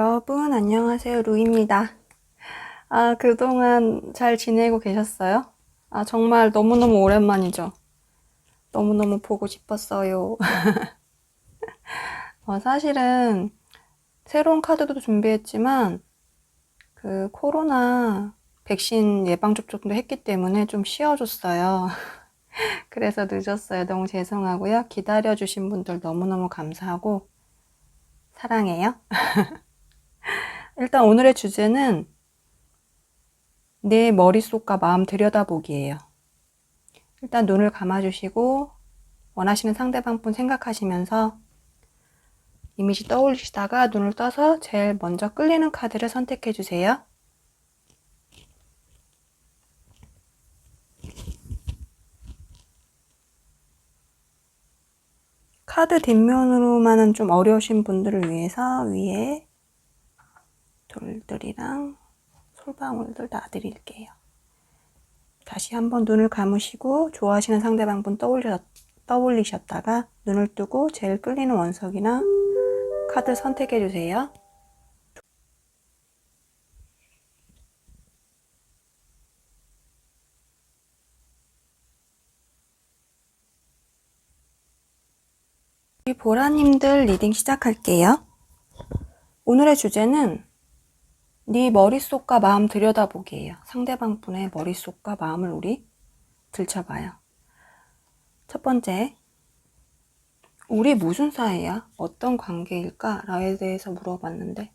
여러분 안녕하세요. 루입니다. 그동안 잘 지내고 계셨어요? 정말 너무너무 오랜만이죠. 너무너무 보고 싶었어요. 사실은 새로운 카드도 준비했지만 그 코로나 백신 예방접종도 했기 때문에 좀 쉬어줬어요. 그래서 늦었어요. 너무 죄송하고요. 기다려주신 분들 너무너무 감사하고 사랑해요. 일단 오늘의 주제는 내 머릿속과 마음 들여다보기예요. 일단 눈을 감아주시고 원하시는 상대방 분 생각하시면서 이미지 떠올리시다가 눈을 떠서 제일 먼저 끌리는 카드를 선택해 주세요. 카드 뒷면으로만은 좀 어려우신 분들을 위해서 위에 돌들이랑 솔방울들 놔드릴게요. 다시 한번 눈을 감으시고 좋아하시는 상대방 분 떠올리셨다가 눈을 뜨고 제일 끌리는 원석이나 카드 선택해 주세요. 우리 보라님들 리딩 시작할게요. 오늘의 주제는 네 머릿속과 마음 들여다보기예요. 상대방 분의 머릿속과 마음을 우리 들춰봐요. 첫 번째, 우리 무슨 사이야? 어떤 관계일까? 라에 대해서 물어봤는데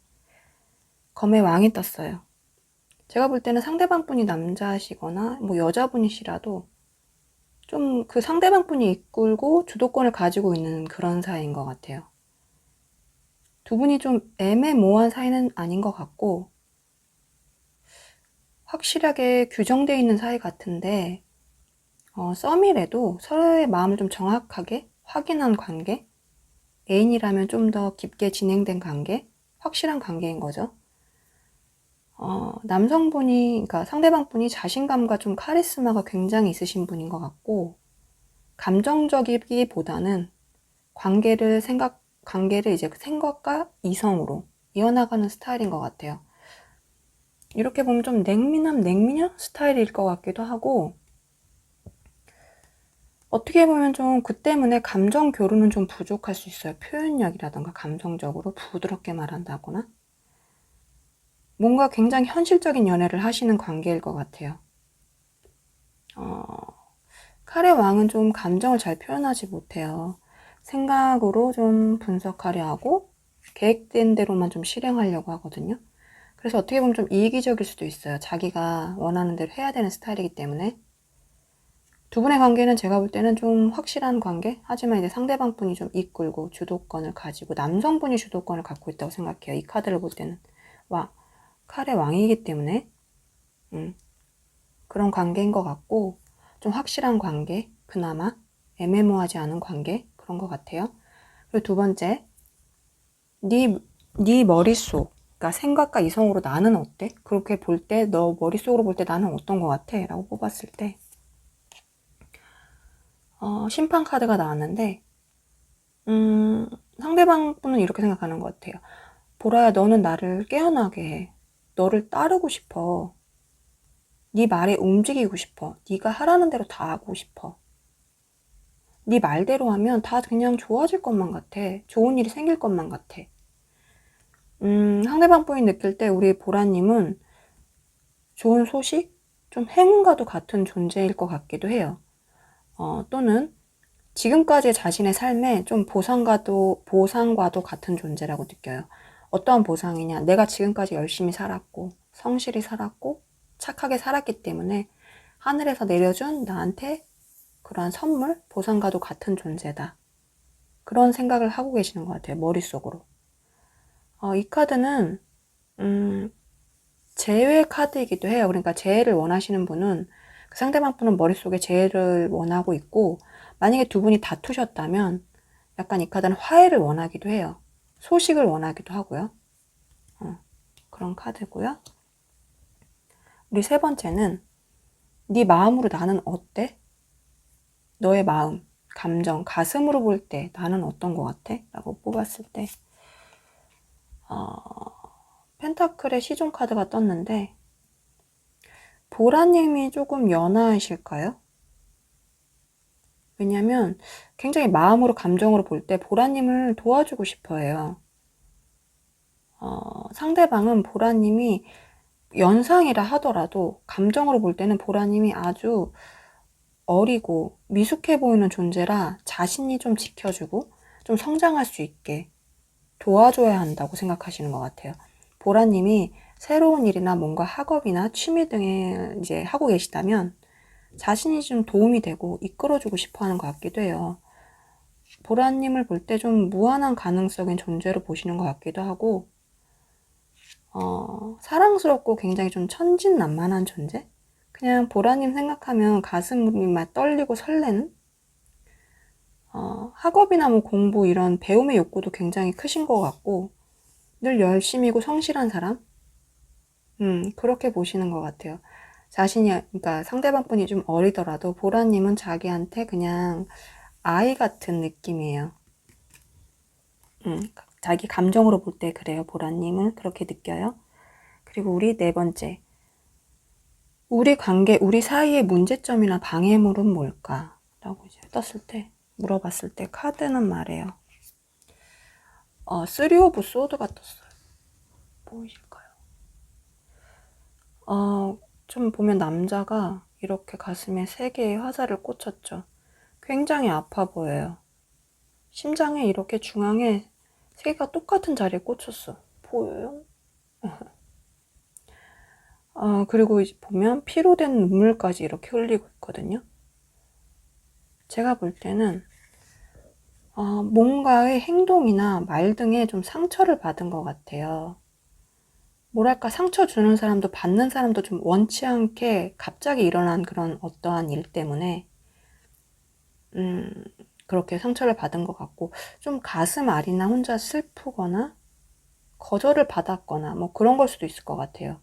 검의 왕이 떴어요. 제가 볼 때는 상대방 분이 남자시거나 뭐 여자분이시라도 좀 그 상대방 분이 이끌고 주도권을 가지고 있는 그런 사이인 것 같아요. 두 분이 좀 애매모호한 사이는 아닌 것 같고 확실하게 규정되어 있는 사이 같은데 썸이라도 서로의 마음을 좀 정확하게 확인한 관계, 애인이라면 좀 더 깊게 진행된 관계, 확실한 관계인 거죠. 남성분이, 그러니까 상대방분이 자신감과 좀 카리스마가 굉장히 있으신 분인 것 같고, 감정적이기보다는 관계를 이제 생각과 이성으로 이어나가는 스타일인 것 같아요. 이렇게 보면 좀 냉미녀 스타일일 것 같기도 하고, 어떻게 보면 좀 그 때문에 감정 교류는 좀 부족할 수 있어요. 표현력이라던가 감정적으로 부드럽게 말한다거나. 뭔가 굉장히 현실적인 연애를 하시는 관계일 것 같아요. 칼의 왕은 좀 감정을 잘 표현하지 못해요. 생각으로 좀 분석하려 하고 계획된 대로만 좀 실행하려고 하거든요. 그래서 어떻게 보면 좀 이기적일 수도 있어요. 자기가 원하는 대로 해야 되는 스타일이기 때문에. 두 분의 관계는 제가 볼 때는 좀 확실한 관계? 하지만 이제 상대방 분이 좀 이끌고 주도권을 가지고 남성분이 주도권을 갖고 있다고 생각해요. 이 카드를 볼 때는. 칼의 왕이기 때문에 그런 관계인 것 같고 좀 확실한 관계, 그나마 애매모호하지 않은 관계 그런 것 같아요. 그리고 두 번째, 네 머릿속, 그러니까 생각과 이성으로 나는 어때? 그렇게 볼 때, 너 머릿속으로 볼 때 나는 어떤 것 같아? 라고 뽑았을 때 심판 카드가 나왔는데 상대방 분은 이렇게 생각하는 것 같아요. 보라야, 너는 나를 깨어나게 해. 너를 따르고 싶어. 네 말에 움직이고 싶어. 네가 하라는 대로 다 하고 싶어. 네 말대로 하면 다 그냥 좋아질 것만 같아. 좋은 일이 생길 것만 같아. 상대방 분이 느낄 때 우리 보라님은 좋은 소식? 좀 행운과도 같은 존재일 것 같기도 해요. 또는 지금까지의 자신의 삶에 좀 보상과도 같은 존재라고 느껴요. 어떠한 보상이냐? 내가 지금까지 열심히 살았고, 성실히 살았고, 착하게 살았기 때문에 하늘에서 내려준 나한테 그러한 선물, 보상과도 같은 존재다. 그런 생각을 하고 계시는 것 같아요. 머릿속으로. 이 카드는 재회 카드이기도 해요. 그러니까 재회를 원하시는 분은 그 상대방 분은 머릿속에 재회를 원하고 있고, 만약에 두 분이 다투셨다면 약간 이 카드는 화해를 원하기도 해요. 소식을 원하기도 하고요. 그런 카드고요. 우리 세 번째는 네 마음으로 나는 어때? 너의 마음, 감정, 가슴으로 볼 때 나는 어떤 것 같아? 라고 뽑았을 때 펜타클의 시종 카드가 떴는데 보라님이 조금 연하이실까요? 왜냐면 굉장히 마음으로 감정으로 볼 때 보라님을 도와주고 싶어 해요. 상대방은 보라님이 연상이라 하더라도 감정으로 볼 때는 보라님이 아주 어리고 미숙해 보이는 존재라 자신이 좀 지켜주고 좀 성장할 수 있게 도와줘야 한다고 생각하시는 것 같아요. 보라님이 새로운 일이나 뭔가 학업이나 취미 등에 이제 하고 계시다면 자신이 좀 도움이 되고 이끌어주고 싶어 하는 것 같기도 해요. 보라님을 볼 때 좀 무한한 가능성인 존재로 보시는 것 같기도 하고, 사랑스럽고 굉장히 좀 천진난만한 존재? 그냥 보라님 생각하면 가슴이 막 떨리고 설레는? 학업이나 뭐 공부 이런 배움의 욕구도 굉장히 크신 것 같고, 늘 열심이고 성실한 사람? 그렇게 보시는 것 같아요. 그러니까 상대방 분이 좀 어리더라도 보라님은 자기한테 그냥 아이 같은 느낌이에요. 자기 감정으로 볼 때 그래요. 보라님은 그렇게 느껴요. 그리고 우리 네 번째. 우리 관계, 우리 사이의 문제점이나 방해물은 뭘까? 라고 이제 물어봤을 때 카드는 말해요. 쓰리 오브 소드가 떴어요. 보이실까요? 좀 보면 남자가 이렇게 가슴에 3개의 화살을 꽂혔죠. 굉장히 아파 보여요. 심장에 이렇게 중앙에 3개가 똑같은 자리에 꽂혔어. 보여요? 그리고 이제 보면 피로 된 눈물까지 이렇게 흘리고 있거든요. 제가 볼 때는 뭔가의 행동이나 말 등에 좀 상처를 받은 것 같아요. 뭐랄까, 상처 주는 사람도 받는 사람도 좀 원치 않게 갑자기 일어난 그런 어떠한 일 때문에 그렇게 상처를 받은 것 같고, 좀 가슴 아리나 혼자 슬프거나 거절을 받았거나 뭐 그런 걸 수도 있을 것 같아요.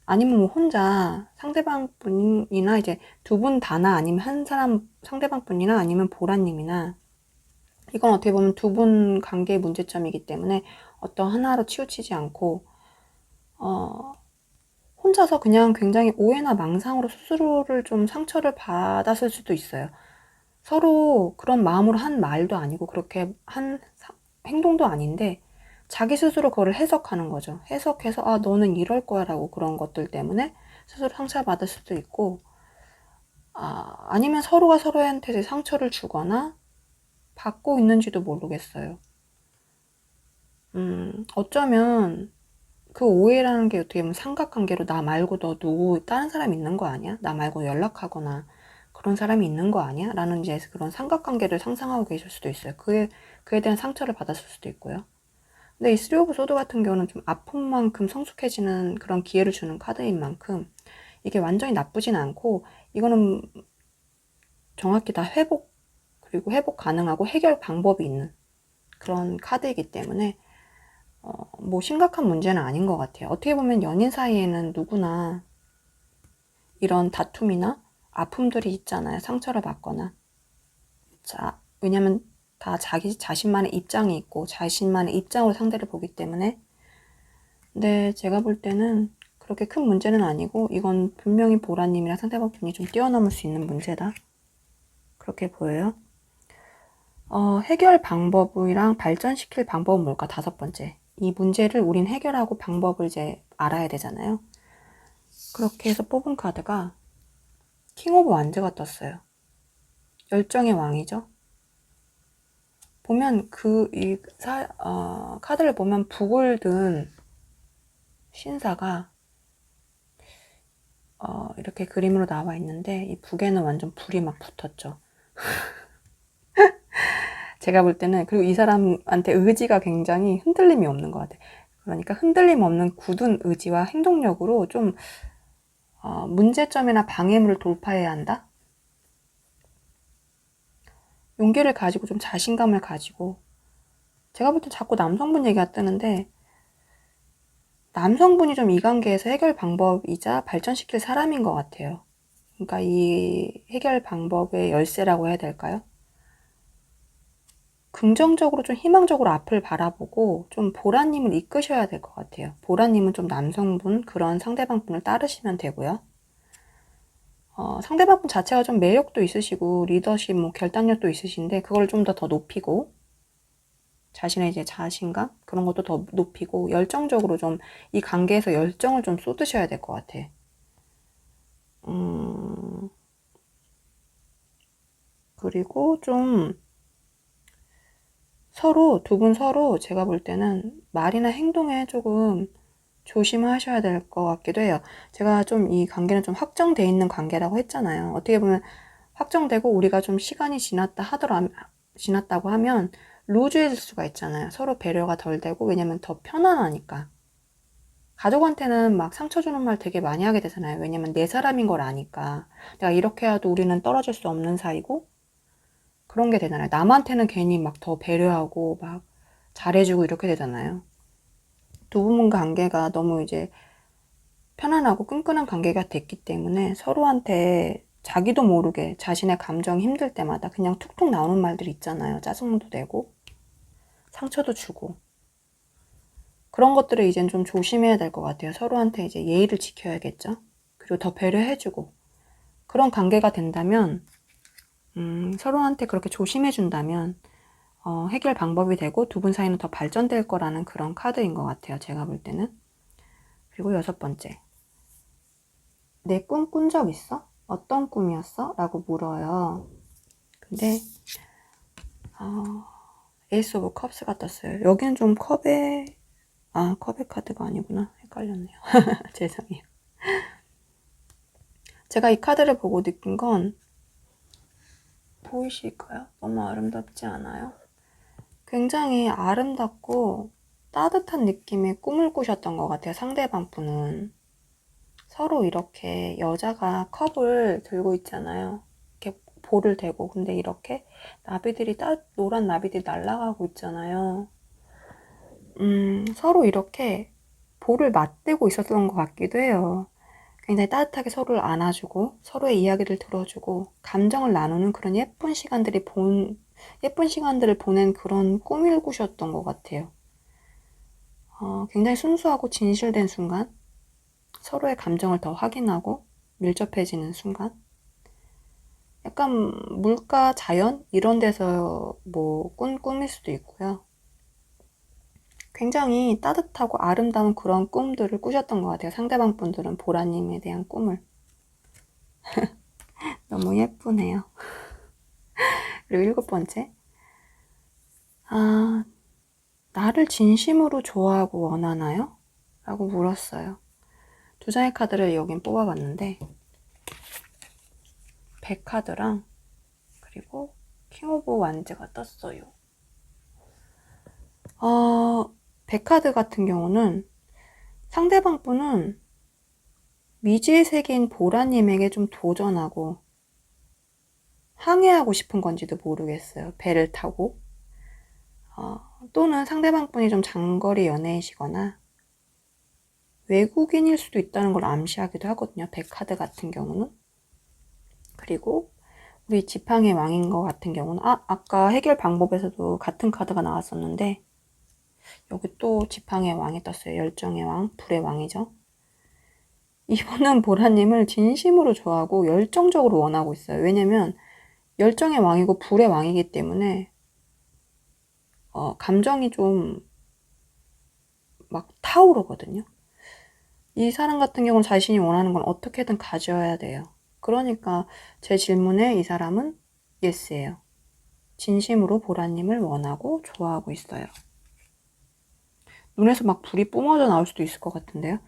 아니면 뭐 혼자 상대방 분이나 이제 두 분 다나 아니면 한 사람 상대방 분이나 아니면 보라님이나, 이건 어떻게 보면 두 분 관계의 문제점이기 때문에 어떤 하나로 치우치지 않고 혼자서 그냥 굉장히 오해나 망상으로 스스로를 좀 상처를 받았을 수도 있어요. 서로 그런 마음으로 한 말도 아니고 그렇게 한 행동도 아닌데 자기 스스로 그거를 해석하는 거죠. 해석해서 너는 이럴 거야 라고, 그런 것들 때문에 스스로 상처받을 수도 있고, 아니면 서로가 서로한테 상처를 주거나 받고 있는지도 모르겠어요. 어쩌면 그 오해라는 게 어떻게 보면 삼각관계로 나 말고 너 누구 다른 사람 있는 거 아니야? 나 말고 연락하거나 그런 사람이 있는 거 아니야? 라는 이제 그런 삼각관계를 상상하고 계실 수도 있어요. 그에 대한 상처를 받았을 수도 있고요. 근데 이 쓰리 오브 소드 같은 경우는 좀 아픈 만큼 성숙해지는 그런 기회를 주는 카드인 만큼 이게 완전히 나쁘진 않고, 이거는 정확히 다 그리고 회복 가능하고 해결 방법이 있는 그런 카드이기 때문에 뭐 심각한 문제는 아닌 것 같아요. 어떻게 보면 연인 사이에는 누구나 이런 다툼이나 아픔들이 있잖아요. 상처를 받거나. 왜냐면 다 자기 자신만의 입장이 있고 자신만의 입장으로 상대를 보기 때문에. 근데 제가 볼 때는 그렇게 큰 문제는 아니고, 이건 분명히 보라님이랑 상대방 분이 좀 뛰어넘을 수 있는 문제다, 그렇게 보여요. 해결 방법이랑 발전시킬 방법은 뭘까? 5번째. 이 문제를 우린 해결하고 방법을 이제 알아야 되잖아요. 그렇게 해서 뽑은 카드가 킹 오브 완즈가 떴어요. 열정의 왕이죠. 보면 카드를 보면 북을 든 신사가 이렇게 그림으로 나와 있는데, 이 북에는 완전 불이 막 붙었죠. 제가 볼 때는, 그리고 이 사람한테 의지가 굉장히 흔들림이 없는 것 같아요. 그러니까 흔들림 없는 굳은 의지와 행동력으로 좀 문제점이나 방해물을 돌파해야 한다? 용기를 가지고 좀 자신감을 가지고. 제가 볼 때 자꾸 남성분 얘기가 뜨는데, 남성분이 좀 이 관계에서 해결 방법이자 발전시킬 사람인 것 같아요. 그러니까 이 해결 방법의 열쇠라고 해야 될까요? 긍정적으로 좀 희망적으로 앞을 바라보고 좀 보라님을 이끄셔야 될 것 같아요. 보라님은 좀 남성분 그런 상대방분을 따르시면 되고요. 상대방분 자체가 좀 매력도 있으시고 리더십 뭐 결단력도 있으신데 그걸 좀 더 높이고 자신의 이제 자신감 그런 것도 더 높이고 열정적으로 좀 이 관계에서 열정을 좀 쏟으셔야 될 것 같아. 그리고 좀 서로 두 분 서로 제가 볼 때는 말이나 행동에 조금 조심하셔야 될 것 같기도 해요. 제가 좀 이 관계는 좀 확정돼 있는 관계라고 했잖아요. 어떻게 보면 확정되고 우리가 좀 시간이 지났다고 하면 루즈해질 수가 있잖아요. 서로 배려가 덜 되고 왜냐면 더 편안하니까. 가족한테는 막 상처 주는 말 되게 많이 하게 되잖아요. 왜냐면 내 사람인 걸 아니까. 내가 이렇게 해도 우리는 떨어질 수 없는 사이고 그런 게 되잖아요. 남한테는 괜히 막 더 배려하고 막 잘해주고 이렇게 되잖아요. 두 분 관계가 너무 이제 편안하고 끈끈한 관계가 됐기 때문에 서로한테 자기도 모르게 자신의 감정이 힘들 때마다 그냥 툭툭 나오는 말들 있잖아요. 짜증도 내고 상처도 주고 그런 것들을 이젠 좀 조심해야 될 것 같아요. 서로한테 이제 예의를 지켜야겠죠. 그리고 더 배려해주고 그런 관계가 된다면 서로한테 그렇게 조심해준다면 해결 방법이 되고 두 분 사이는 더 발전될 거라는 그런 카드인 것 같아요. 제가 볼 때는. 그리고 6번째. 내 꿈 꾼 적 있어? 어떤 꿈이었어? 라고 물어요. 근데 에이스 오브 컵스가 떴어요. 여기는 좀 컵의 카드가 아니구나. 헷갈렸네요. 죄송해요. 제가 이 카드를 보고 느낀 건 보이실까요? 너무 아름답지 않아요? 굉장히 아름답고 따뜻한 느낌의 꿈을 꾸셨던 것 같아요. 상대방 분은. 서로 이렇게 여자가 컵을 들고 있잖아요. 이렇게 볼을 대고. 근데 이렇게 노란 나비들이 날아가고 있잖아요. 서로 이렇게 볼을 맞대고 있었던 것 같기도 해요. 굉장히 따뜻하게 서로를 안아주고 서로의 이야기를 들어주고 감정을 나누는 그런 예쁜 시간들을 보낸 그런 꿈을 꾸셨던 것 같아요. 굉장히 순수하고 진실된 순간, 서로의 감정을 더 확인하고 밀접해지는 순간, 약간 물가, 자연 이런 데서 뭐 꾼 꿈일 수도 있고요. 굉장히 따뜻하고 아름다운 그런 꿈들을 꾸셨던 것 같아요. 상대방 분들은 보라님에 대한 꿈을. 너무 예쁘네요. 그리고 7번째. 나를 진심으로 좋아하고 원하나요? 라고 물었어요. 두 장의 카드를 여긴 뽑아봤는데 100카드랑 그리고 킹 오브 완즈가 떴어요. 100카드 같은 경우는 상대방 분은 미지의 세계인 보라님에게 좀 도전하고 항해하고 싶은 건지도 모르겠어요. 배를 타고. 또는 상대방 분이 좀 장거리 연애이시거나 외국인일 수도 있다는 걸 암시하기도 하거든요. 100카드 같은 경우는. 그리고 우리 지팡이의 왕인 것 같은 경우는 아까 해결 방법에서도 같은 카드가 나왔었는데 여기 또 지팡이의 왕이 떴어요. 열정의 왕, 불의 왕이죠. 이분은 보라님을 진심으로 좋아하고 열정적으로 원하고 있어요. 왜냐면 열정의 왕이고 불의 왕이기 때문에 감정이 좀 막 타오르거든요. 이 사람 같은 경우는 자신이 원하는 건 어떻게든 가져야 돼요. 그러니까 제 질문에 이 사람은 예스예요. 진심으로 보라님을 원하고 좋아하고 있어요. 눈에서 막 불이 뿜어져 나올 수도 있을 것 같은데요.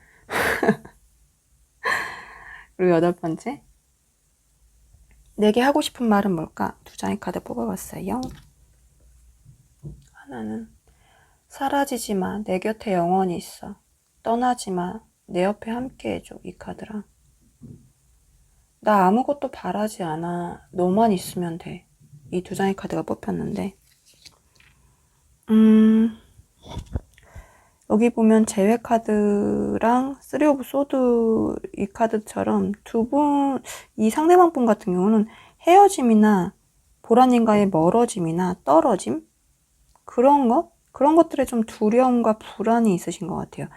그리고 8번째. 내게 하고 싶은 말은 뭘까? 두 장의 카드 뽑아봤어요. 하나는 사라지지 마. 내 곁에 영원히 있어. 떠나지 마. 내 옆에 함께 해줘. 이 카드랑 나 아무것도 바라지 않아. 너만 있으면 돼. 이 두 장의 카드가 뽑혔는데 여기 보면 재회 카드랑 쓰리 오브 소드 이 카드처럼 이 상대방 분 같은 경우는 헤어짐이나 보라님과의 멀어짐이나 떨어짐 그런 것들에 좀 두려움과 불안이 있으신 것 같아요.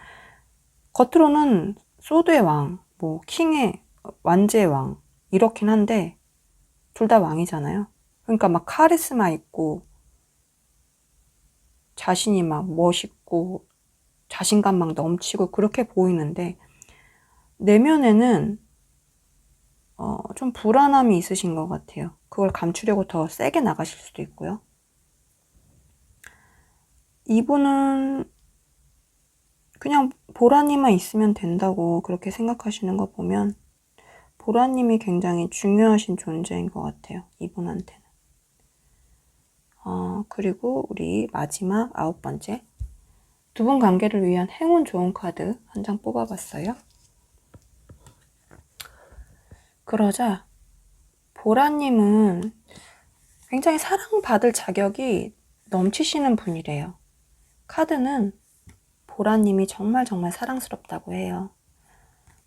겉으로는 소드의 왕, 뭐 킹의 완제의 왕 이렇긴 한데 둘 다 왕이잖아요. 그러니까 막 카리스마 있고 자신이 막 멋있고 자신감 막 넘치고 그렇게 보이는데 내면에는 좀 불안함이 있으신 것 같아요. 그걸 감추려고 더 세게 나가실 수도 있고요. 이분은 그냥 보라님만 있으면 된다고 그렇게 생각하시는 거 보면 보라님이 굉장히 중요하신 존재인 것 같아요. 이분한테는. 그리고 우리 마지막 9번째. 두 분 관계를 위한 행운 좋은 카드 한 장 뽑아봤어요. 그러자 보라님은 굉장히 사랑받을 자격이 넘치시는 분이래요. 카드는 보라님이 정말 사랑스럽다고 해요.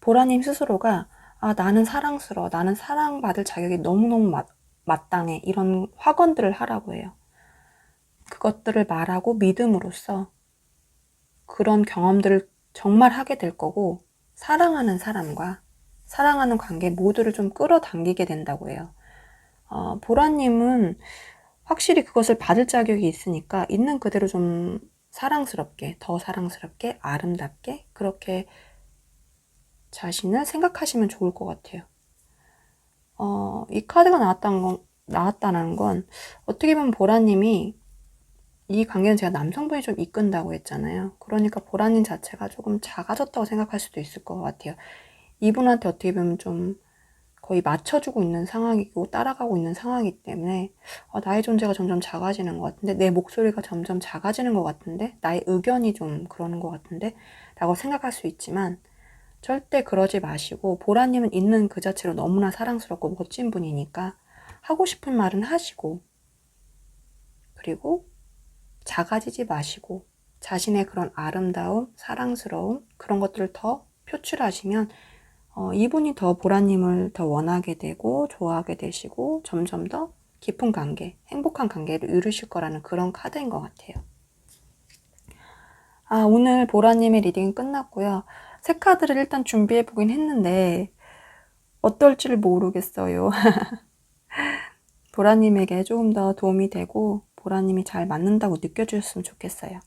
보라님 스스로가 나는 사랑스러워, 나는 사랑받을 자격이 너무너무 마땅해 이런 확언들을 하라고 해요. 그것들을 말하고 믿음으로써 그런 경험들을 정말 하게 될 거고 사랑하는 사람과 사랑하는 관계 모두를 좀 끌어당기게 된다고 해요. 보라님은 확실히 그것을 받을 자격이 있으니까 있는 그대로 좀 사랑스럽게, 더 사랑스럽게, 아름답게 그렇게 자신을 생각하시면 좋을 것 같아요. 이 카드가 나왔다는 건 어떻게 보면 보라님이 이 관계는 제가 남성분이 좀 이끈다고 했잖아요. 그러니까 보라님 자체가 조금 작아졌다고 생각할 수도 있을 것 같아요. 이분한테 어떻게 보면 좀 거의 맞춰주고 있는 상황이고 따라가고 있는 상황이기 때문에 나의 존재가 점점 작아지는 것 같은데 내 목소리가 점점 작아지는 것 같은데 나의 의견이 좀 그러는 것 같은데 라고 생각할 수 있지만 절대 그러지 마시고 보라님은 있는 그 자체로 너무나 사랑스럽고 멋진 분이니까 하고 싶은 말은 하시고 그리고 작아지지 마시고 자신의 그런 아름다움, 사랑스러움 그런 것들을 더 표출하시면 이분이 더 보라님을 더 원하게 되고 좋아하게 되시고 점점 더 깊은 관계, 행복한 관계를 이루실 거라는 그런 카드인 것 같아요. 오늘 보라님의 리딩은 끝났고요. 새 카드를 일단 준비해 보긴 했는데 어떨지를 모르겠어요. 보라님에게 조금 더 도움이 되고 보라님이 잘 맞는다고 느껴주셨으면 좋겠어요.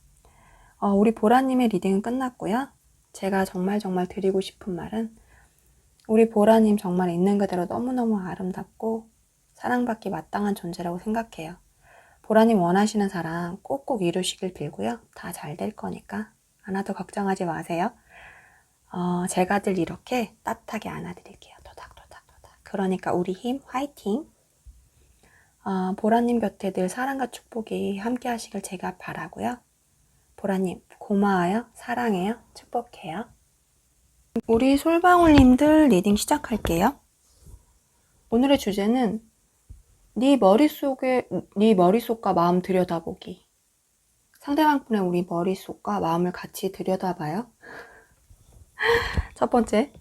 우리 보라님의 리딩은 끝났고요. 제가 정말 드리고 싶은 말은 우리 보라님 정말 있는 그대로 너무너무 아름답고 사랑받기 마땅한 존재라고 생각해요. 보라님 원하시는 사랑 꼭꼭 이루시길 빌고요. 다 잘 될 거니까 하나도 걱정하지 마세요. 제가 늘 이렇게 따뜻하게 안아드릴게요. 도닥도닥. 그러니까 우리 힘 화이팅! 보라님 곁에 늘 사랑과 축복이 함께 하시길 제가 바라고요. 보라님 고마워요. 사랑해요. 축복해요. 우리 솔방울님들 리딩 시작할게요. 오늘의 주제는 네 머릿속과 마음 들여다보기. 상대방 분의 우리 머릿속과 마음을 같이 들여다봐요. 첫 번째,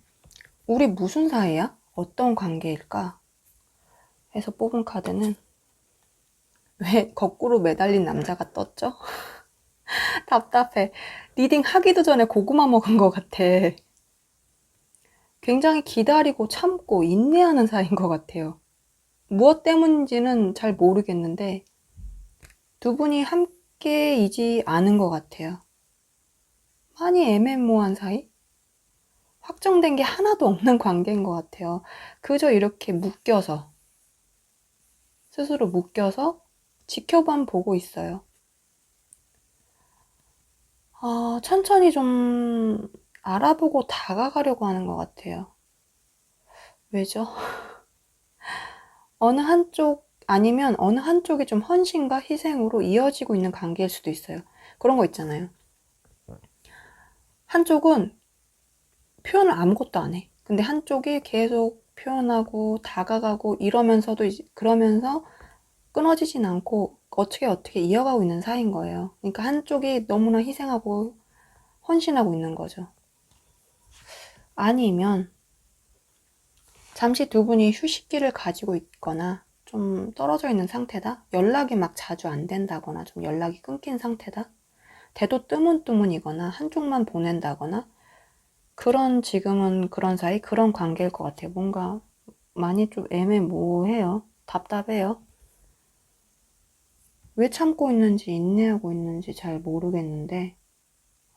우리 무슨 사이야? 어떤 관계일까? 해서 뽑은 카드는 왜 거꾸로 매달린 남자가 떴죠? 답답해. 리딩 하기도 전에 고구마 먹은 것 같아. 굉장히 기다리고 참고 인내하는 사이인 것 같아요. 무엇 때문인지는 잘 모르겠는데 두 분이 함께이지 않은 것 같아요. 많이 애매모호한 사이? 확정된 게 하나도 없는 관계인 것 같아요. 그저 이렇게 스스로 묶여서 지켜만 보고 있어요. 천천히 좀 알아보고 다가가려고 하는 것 같아요. 왜죠? 어느 한쪽이 좀 헌신과 희생으로 이어지고 있는 관계일 수도 있어요. 그런 거 있잖아요. 한쪽은 표현을 아무것도 안 해. 근데 한쪽이 계속 표현하고 다가가고 이러면서도 그러면서 끊어지진 않고 어떻게 이어가고 있는 사이인 거예요. 그러니까 한쪽이 너무나 희생하고 헌신하고 있는 거죠. 아니면 잠시 두 분이 휴식기를 가지고 있거나 좀 떨어져 있는 상태다. 연락이 막 자주 안 된다거나 좀 연락이 끊긴 상태다. 대도 뜨문뜨문이거나 한쪽만 보낸다거나 그런 지금은 그런 사이 그런 관계일 것 같아요. 뭔가 많이 좀 애매모호해요. 답답해요. 왜 참고 있는지 인내하고 있는지 잘 모르겠는데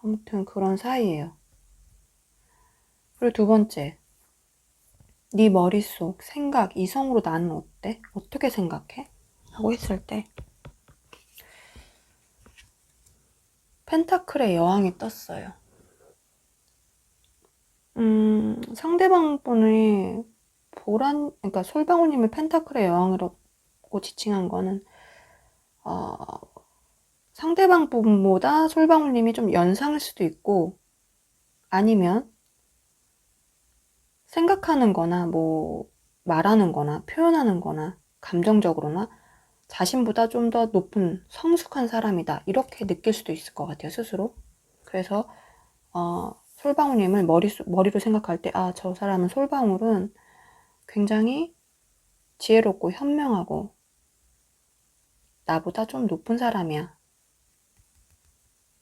아무튼 그런 사이예요. 그리고 두 번째, 네 머릿속 생각 이성으로 나는 어때? 어떻게 생각해? 하고 했을 때 펜타클의 여왕이 떴어요. 상대방 분이 그러니까 솔방울님을 펜타클의 여왕이라고 지칭한 거는 상대방 분보다 솔방울님이 좀 연상일 수도 있고 아니면 생각하는 거나 뭐 말하는 거나 표현하는 거나 감정적으로나 자신보다 좀 더 높은 성숙한 사람이다 이렇게 느낄 수도 있을 것 같아요 스스로. 그래서 솔방울님을 머리로 생각할 때 저 사람은 솔방울은 굉장히 지혜롭고 현명하고 나보다 좀 높은 사람이야.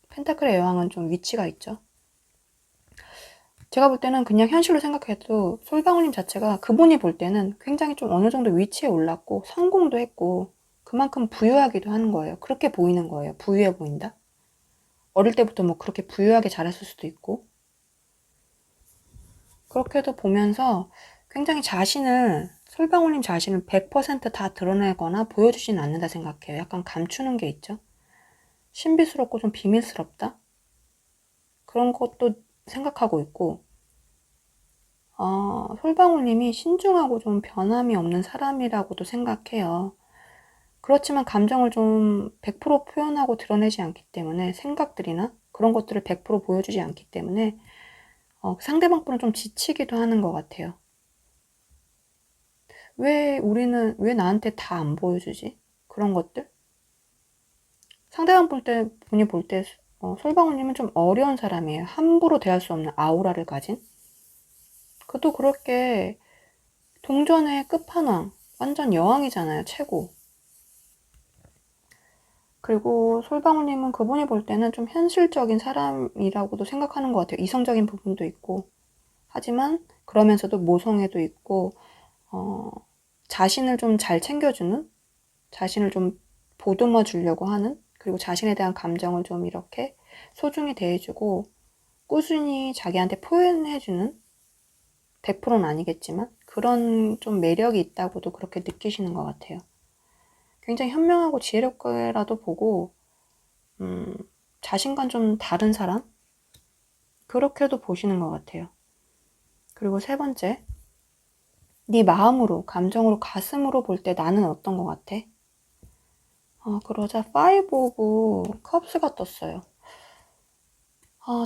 펜타클의 여왕은 좀 위치가 있죠. 제가 볼 때는 그냥 현실로 생각해도 솔방울님 자체가 그분이 볼 때는 굉장히 좀 어느 정도 위치에 올랐고 성공도 했고 그만큼 부유하기도 하는 거예요. 그렇게 보이는 거예요. 부유해 보인다. 어릴 때부터 뭐 그렇게 부유하게 자랐을 수도 있고 그렇게도 보면서 굉장히 솔방울님 자신을 100%다 드러내거나 보여주지는 않는다 생각해요. 약간 감추는 게 있죠. 신비스럽고 좀 비밀스럽다. 그런 것도 생각하고 있고 솔방울님이 신중하고 좀 변함이 없는 사람이라고도 생각해요. 그렇지만 감정을 좀 100% 표현하고 드러내지 않기 때문에 생각들이나 그런 것들을 100% 보여주지 않기 때문에 상대방 분은 좀 지치기도 하는 것 같아요. 왜 나한테 다 안 보여주지? 그런 것들? 상대방 분이 볼 때 솔방울님은 좀 어려운 사람이에요. 함부로 대할 수 없는 아우라를 가진. 그도 그렇게 동전의 끝판왕, 완전 여왕이잖아요, 최고. 그리고 솔방울님은 그분이 볼 때는 좀 현실적인 사람이라고도 생각하는 것 같아요. 이성적인 부분도 있고. 하지만 그러면서도 모성애도 있고, 자신을 좀 잘 챙겨주는, 자신을 좀 보듬어 주려고 하는, 그리고 자신에 대한 감정을 좀 이렇게 소중히 대해주고, 꾸준히 자기한테 표현해주는, 100%는 아니겠지만, 그런 좀 매력이 있다고도 그렇게 느끼시는 것 같아요. 굉장히 현명하고 지혜롭게라도 보고, 자신과 좀 다른 사람? 그렇게도 보시는 것 같아요. 그리고 세 번째, 네 마음으로, 감정으로, 가슴으로 볼 때 나는 어떤 것 같아? 그러자 5 오브 컵스가 떴어요.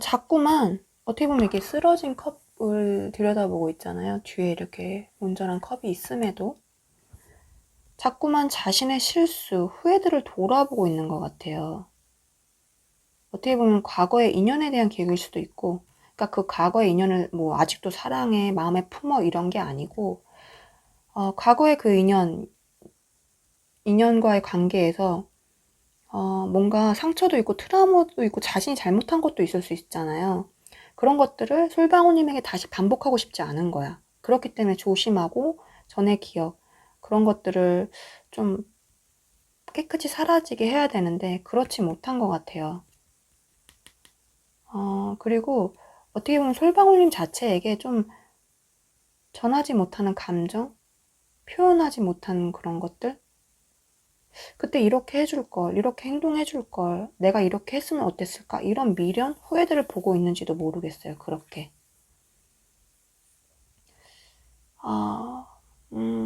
자꾸만 어떻게 보면 이렇게 쓰러진 컵을 들여다보고 있잖아요. 뒤에 이렇게 온전한 컵이 있음에도 자꾸만 자신의 실수, 후회들을 돌아보고 있는 것 같아요. 어떻게 보면 과거의 인연에 대한 기억일 수도 있고, 그러니까 그 과거의 인연을 뭐 아직도 사랑해, 마음에 품어 이런 게 아니고, 과거의 그 인연과의 관계에서 뭔가 상처도 있고 트라우마도 있고 자신이 잘못한 것도 있을 수 있잖아요. 그런 것들을 솔방울님에게 다시 반복하고 싶지 않은 거야. 그렇기 때문에 조심하고 전의 기억, 그런 것들을 좀 깨끗이 사라지게 해야 되는데 그렇지 못한 것 같아요. 그리고 어떻게 보면 솔방울님 자체에게 좀 전하지 못하는 감정, 표현하지 못한 그런 것들, 그때 이렇게 해줄 걸, 이렇게 행동해 줄 걸, 내가 이렇게 했으면 어땠을까? 이런 미련, 후회들을 보고 있는지도 모르겠어요. 그렇게.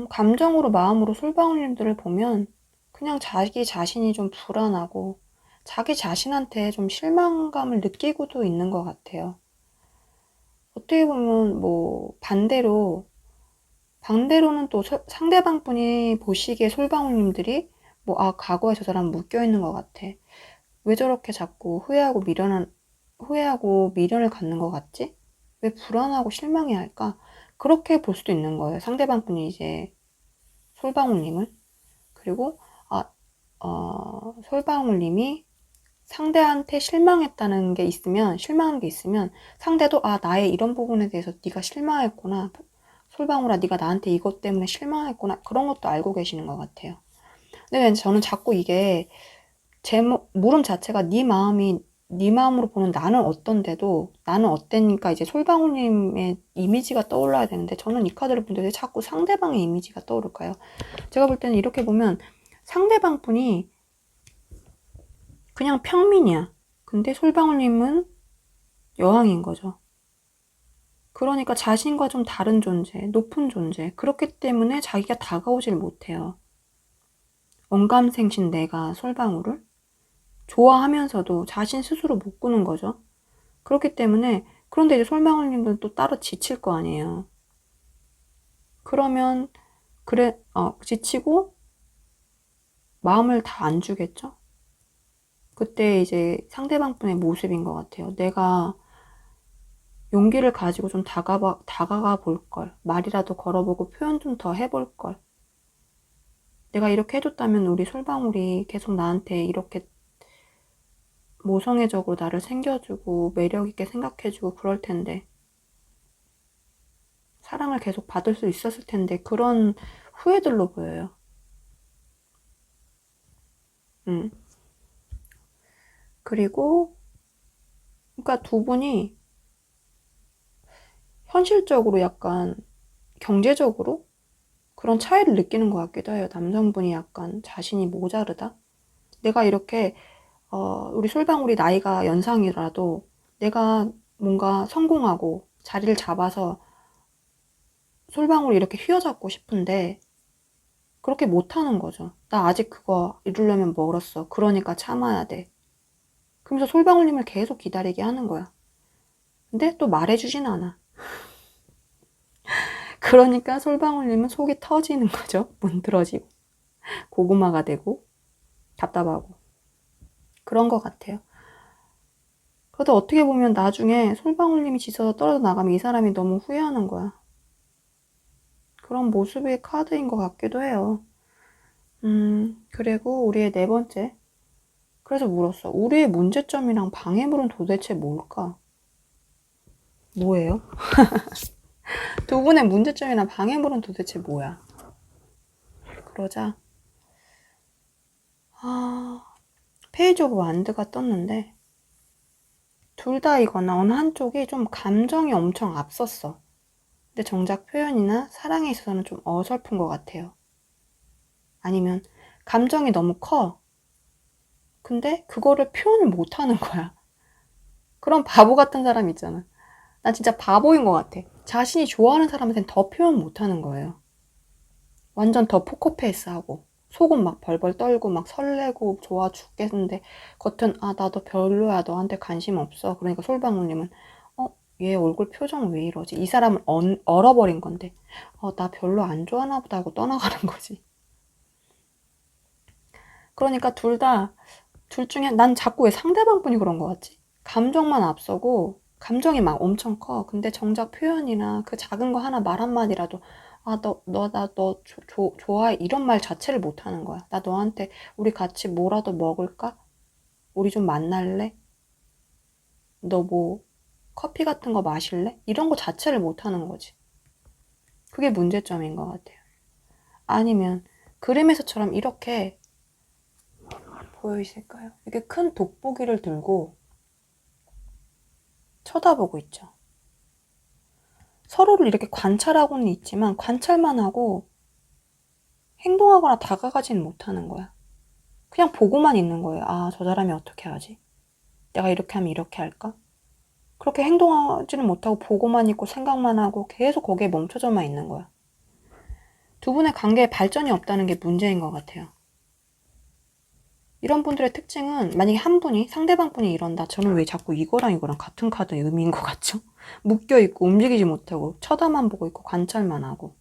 감정으로, 마음으로 솔방울님들을 보면 그냥 자기 자신이 좀 불안하고 자기 자신한테 좀 실망감을 느끼고도 있는 것 같아요. 어떻게 보면 뭐 반대로는 또 상대방 분이 보시기에 솔방울님들이 뭐 과거에 저 사람 묶여 있는 것 같아. 왜 저렇게 자꾸 후회하고 미련을 갖는 것 같지? 왜 불안하고 실망해야 할까? 그렇게 볼 수도 있는 거예요. 상대방 분이 이제 솔방울님을. 그리고 솔방울님이 상대한테 실망한 게 있으면 상대도 나의 이런 부분에 대해서 네가 실망했구나. 솔방울아, 네가 나한테 이것 때문에 실망했구나. 그런 것도 알고 계시는 것 같아요. 근데 저는 자꾸 이게 물음 자체가 네 마음으로 보는 나는 어떤데도 나는 어땠니까 이제 솔방울님의 이미지가 떠올라야 되는데 저는 이 카드를 볼 때 자꾸 상대방의 이미지가 떠오를까요? 제가 볼 때는 이렇게 보면 상대방 분이 그냥 평민이야. 근데 솔방울님은 여왕인 거죠. 그러니까 자신과 좀 다른 존재, 높은 존재. 그렇기 때문에 자기가 다가오질 못해요. 언감생신 내가 솔방울을 좋아하면서도 자신 스스로 못 꾸는 거죠. 그렇기 때문에 그런데 이제 솔방울님은 또 따로 지칠 거 아니에요. 그러면 지치고 마음을 다 안 주겠죠? 그때 이제 상대방 분의 모습인 것 같아요. 내가 용기를 가지고 좀 다가가 볼 걸. 말이라도 걸어보고 표현 좀 더 해볼 걸. 내가 이렇게 해줬다면 우리 솔방울이 계속 나한테 이렇게 모성애적으로 나를 챙겨주고 매력있게 생각해주고 그럴 텐데 사랑을 계속 받을 수 있었을 텐데 그런 후회들로 보여요. 그리고 그러니까 두 분이 현실적으로 약간 경제적으로 그런 차이를 느끼는 것 같기도 해요. 남성분이 약간 자신이 모자르다. 내가 이렇게 우리 솔방울이 나이가 연상이라도 내가 뭔가 성공하고 자리를 잡아서 솔방울이 이렇게 휘어잡고 싶은데 그렇게 못하는 거죠. 나 아직 그거 이루려면 멀었어. 그러니까 참아야 돼. 그러면서 솔방울님을 계속 기다리게 하는 거야. 근데 또 말해주진 않아. 그러니까 솔방울님은 속이 터지는 거죠. 문드러지고 고구마가 되고 답답하고 그런 것 같아요. 그래도 어떻게 보면 나중에 솔방울님이 지쳐서 떨어져 나가면 이 사람이 너무 후회하는 거야. 그런 모습의 카드인 것 같기도 해요. 그리고 우리의 네 번째. 그래서 물었어. 우리의 문제점이랑 방해물은 도대체 뭘까? 뭐예요? 두 분의 문제점이랑 방해물은 도대체 뭐야? 그러자 페이지 오브 완드가 떴는데 둘 다이거나 어느 한쪽이 좀 감정이 엄청 앞섰어. 근데 정작 표현이나 사랑에 있어서는 좀 어설픈 것 같아요. 아니면 감정이 너무 커. 근데 그거를 표현을 못하는 거야. 그런 바보 같은 사람 있잖아. 나 진짜 바보인 것 같아. 자신이 좋아하는 사람한테는 더 표현 못하는 거예요. 완전 더 포커페이스하고 속은 막 벌벌 떨고 막 설레고 좋아 죽겠는데 겉은 나도 별로야 너한테 관심 없어. 그러니까 솔방울님은 얘 얼굴 표정 왜 이러지? 이 사람을 얼어버린 건데 나 별로 안 좋아하나 보다 하고 떠나가는 거지. 그러니까 둘 중에 난 자꾸 왜 상대방 분이 그런 거 같지? 감정만 앞서고 감정이 막 엄청 커. 근데 정작 표현이나 그 작은 거 하나 말 한마디라도 너 좋아해 이런 말 자체를 못 하는 거야. 나 너한테 우리 같이 뭐라도 먹을까? 우리 좀 만날래? 너 뭐 커피 같은 거 마실래? 이런 거 자체를 못 하는 거지. 그게 문제점인 것 같아요. 아니면 그림에서처럼 이렇게 보여 있을까요? 이렇게 큰 돋보기를 들고 쳐다보고 있죠. 서로를 이렇게 관찰하고는 있지만 관찰만 하고 행동하거나 다가가지는 못하는 거야. 그냥 보고만 있는 거예요. 저 사람이 어떻게 하지? 내가 이렇게 하면 이렇게 할까? 그렇게 행동하지는 못하고 보고만 있고 생각만 하고 계속 거기에 멈춰져만 있는 거야. 두 분의 관계에 발전이 없다는 게 문제인 것 같아요. 이런 분들의 특징은 만약에 한 분이 상대방 분이 이런다. 저는 왜 자꾸 이거랑 같은 카드의 의미인 것 같죠? 묶여있고 움직이지 못하고 쳐다만 보고 있고 관찰만 하고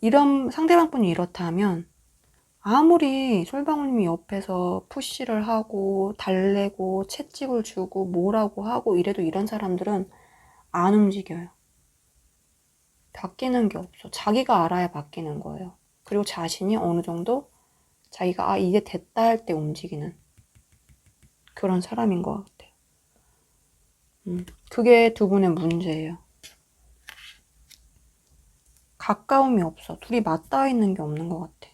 이런 상대방 분이 이렇다 하면 아무리 솔방울님이 옆에서 푸시를 하고 달래고 채찍을 주고 뭐라고 하고 이래도 이런 사람들은 안 움직여요. 바뀌는 게 없어. 자기가 알아야 바뀌는 거예요. 그리고 자신이 어느 정도 자기가 이제 됐다 할 때 움직이는 그런 사람인 것 같아요. 그게 두 분의 문제예요. 가까움이 없어. 둘이 맞닿아 있는 게 없는 것 같아.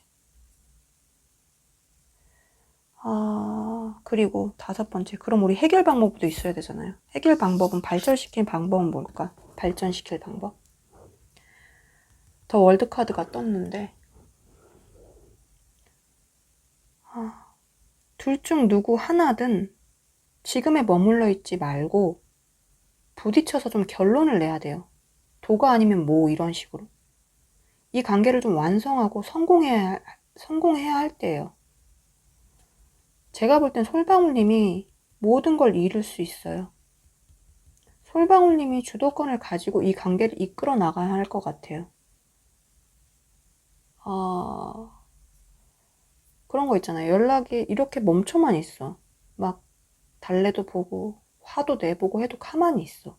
그리고 5번째. 그럼 우리 해결 방법도 있어야 되잖아요. 해결 방법은 발전시키는 방법은 뭘까? 발전시킬 방법. 더 월드카드가 떴는데 둘 중 누구 하나든 지금에 머물러 있지 말고 부딪혀서 좀 결론을 내야 돼요. 도가 아니면 뭐 이런 식으로. 이 관계를 좀 완성하고 성공해야 할 때예요. 제가 볼 땐 솔방울님이 모든 걸 이룰 수 있어요. 솔방울님이 주도권을 가지고 이 관계를 이끌어 나가야 할 것 같아요. 그런 거 있잖아요. 연락이 이렇게 멈춰만 있어. 막 달래도 보고 화도 내보고 해도 가만히 있어.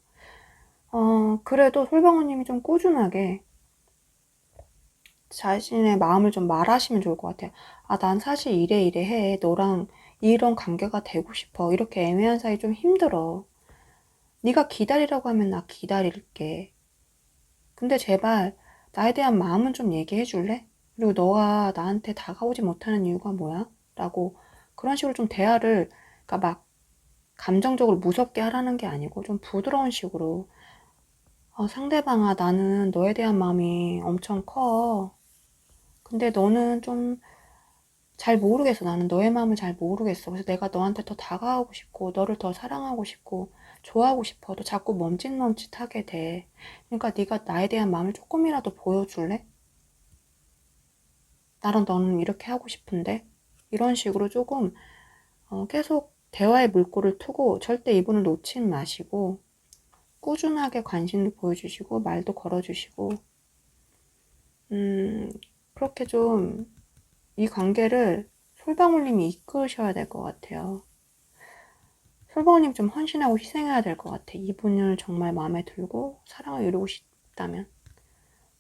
그래도 솔방울님이 좀 꾸준하게 자신의 마음을 좀 말하시면 좋을 것 같아요. 난 사실 이래 해. 너랑 이런 관계가 되고 싶어. 이렇게 애매한 사이 좀 힘들어. 네가 기다리라고 하면 나 기다릴게. 근데 제발 나에 대한 마음은 좀 얘기해 줄래? 그리고 너가 나한테 다가오지 못하는 이유가 뭐야? 라고 그런 식으로 좀 대화를, 그러니까 막 감정적으로 무섭게 하라는 게 아니고 좀 부드러운 식으로 상대방아, 나는 너에 대한 마음이 엄청 커. 근데 너는 좀 잘 모르겠어. 나는 너의 마음을 잘 모르겠어. 그래서 내가 너한테 더 다가가고 싶고 너를 더 사랑하고 싶고 좋아하고 싶어도 자꾸 멈칫멈칫하게 돼. 그러니까 네가 나에 대한 마음을 조금이라도 보여줄래? 나랑 너는 이렇게 하고 싶은데? 이런 식으로 조금 계속 대화의 물꼬를 트고 절대 이분을 놓지 마시고 꾸준하게 관심을 보여주시고 말도 걸어주시고 그렇게 좀 이 관계를 솔방울님이 이끄셔야 될 것 같아요. 솔방울님 좀 헌신하고 희생해야 될 것 같아. 이분을 정말 마음에 들고 사랑을 이루고 싶다면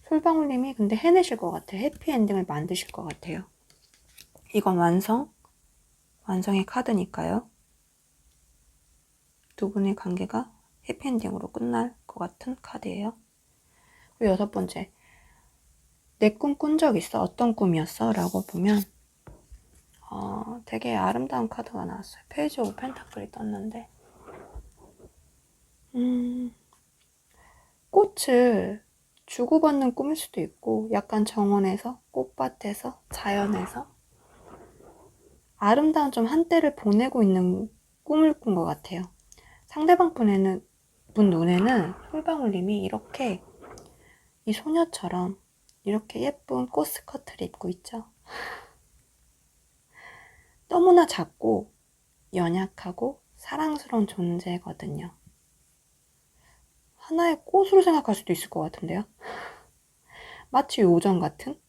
솔방울님이 근데 해내실 것 같아. 해피엔딩을 만드실 것 같아요. 이건 완성의 카드니까요. 두 분의 관계가 해피엔딩으로 끝날 것 같은 카드예요. 그리고 6번째, 내 꿈 꾼 적 있어? 어떤 꿈이었어? 라고 보면 되게 아름다운 카드가 나왔어요. 페이지 오브 펜타클이 떴는데 꽃을 주고받는 꿈일 수도 있고 약간 정원에서, 꽃밭에서, 자연에서 아름다운 좀 한때를 보내고 있는 꿈을 꾼 것 같아요. 상대방 분 눈에는 솔방울님이 이렇게 이 소녀처럼 이렇게 예쁜 꽃 스커트를 입고 있죠. 너무나 작고 연약하고 사랑스러운 존재거든요. 하나의 꽃으로 생각할 수도 있을 것 같은데요. 마치 요정 같은?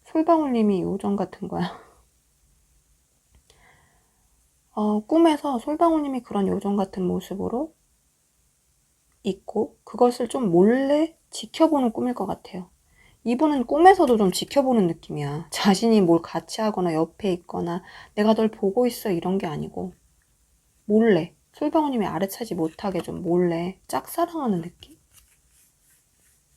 솔방울님이 요정 같은 거야. 꿈에서 솔방울님이 그런 요정 같은 모습으로 있고 그것을 좀 몰래 지켜보는 꿈일 것 같아요. 이분은 꿈에서도 좀 지켜보는 느낌이야. 자신이 뭘 같이 하거나 옆에 있거나 내가 널 보고 있어 이런 게 아니고 몰래 솔방울님이 아래차지 못하게 좀 몰래 짝사랑하는 느낌?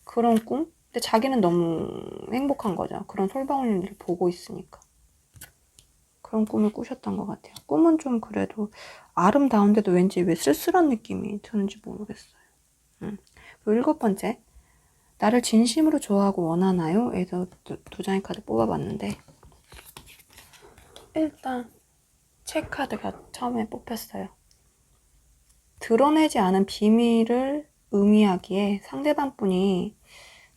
그런 꿈? 근데 자기는 너무 행복한 거죠. 그런 솔방울님들을 보고 있으니까. 그런 꿈을 꾸셨던 것 같아요. 꿈은 좀 그래도 아름다운데도 왠지 왜 쓸쓸한 느낌이 드는지 모르겠어요. 그리고 7번째, 나를 진심으로 좋아하고 원하나요? 에서 두 장의 카드 뽑아봤는데 일단 책 카드가 처음에 뽑혔어요. 드러내지 않은 비밀을 의미하기에 상대방 분이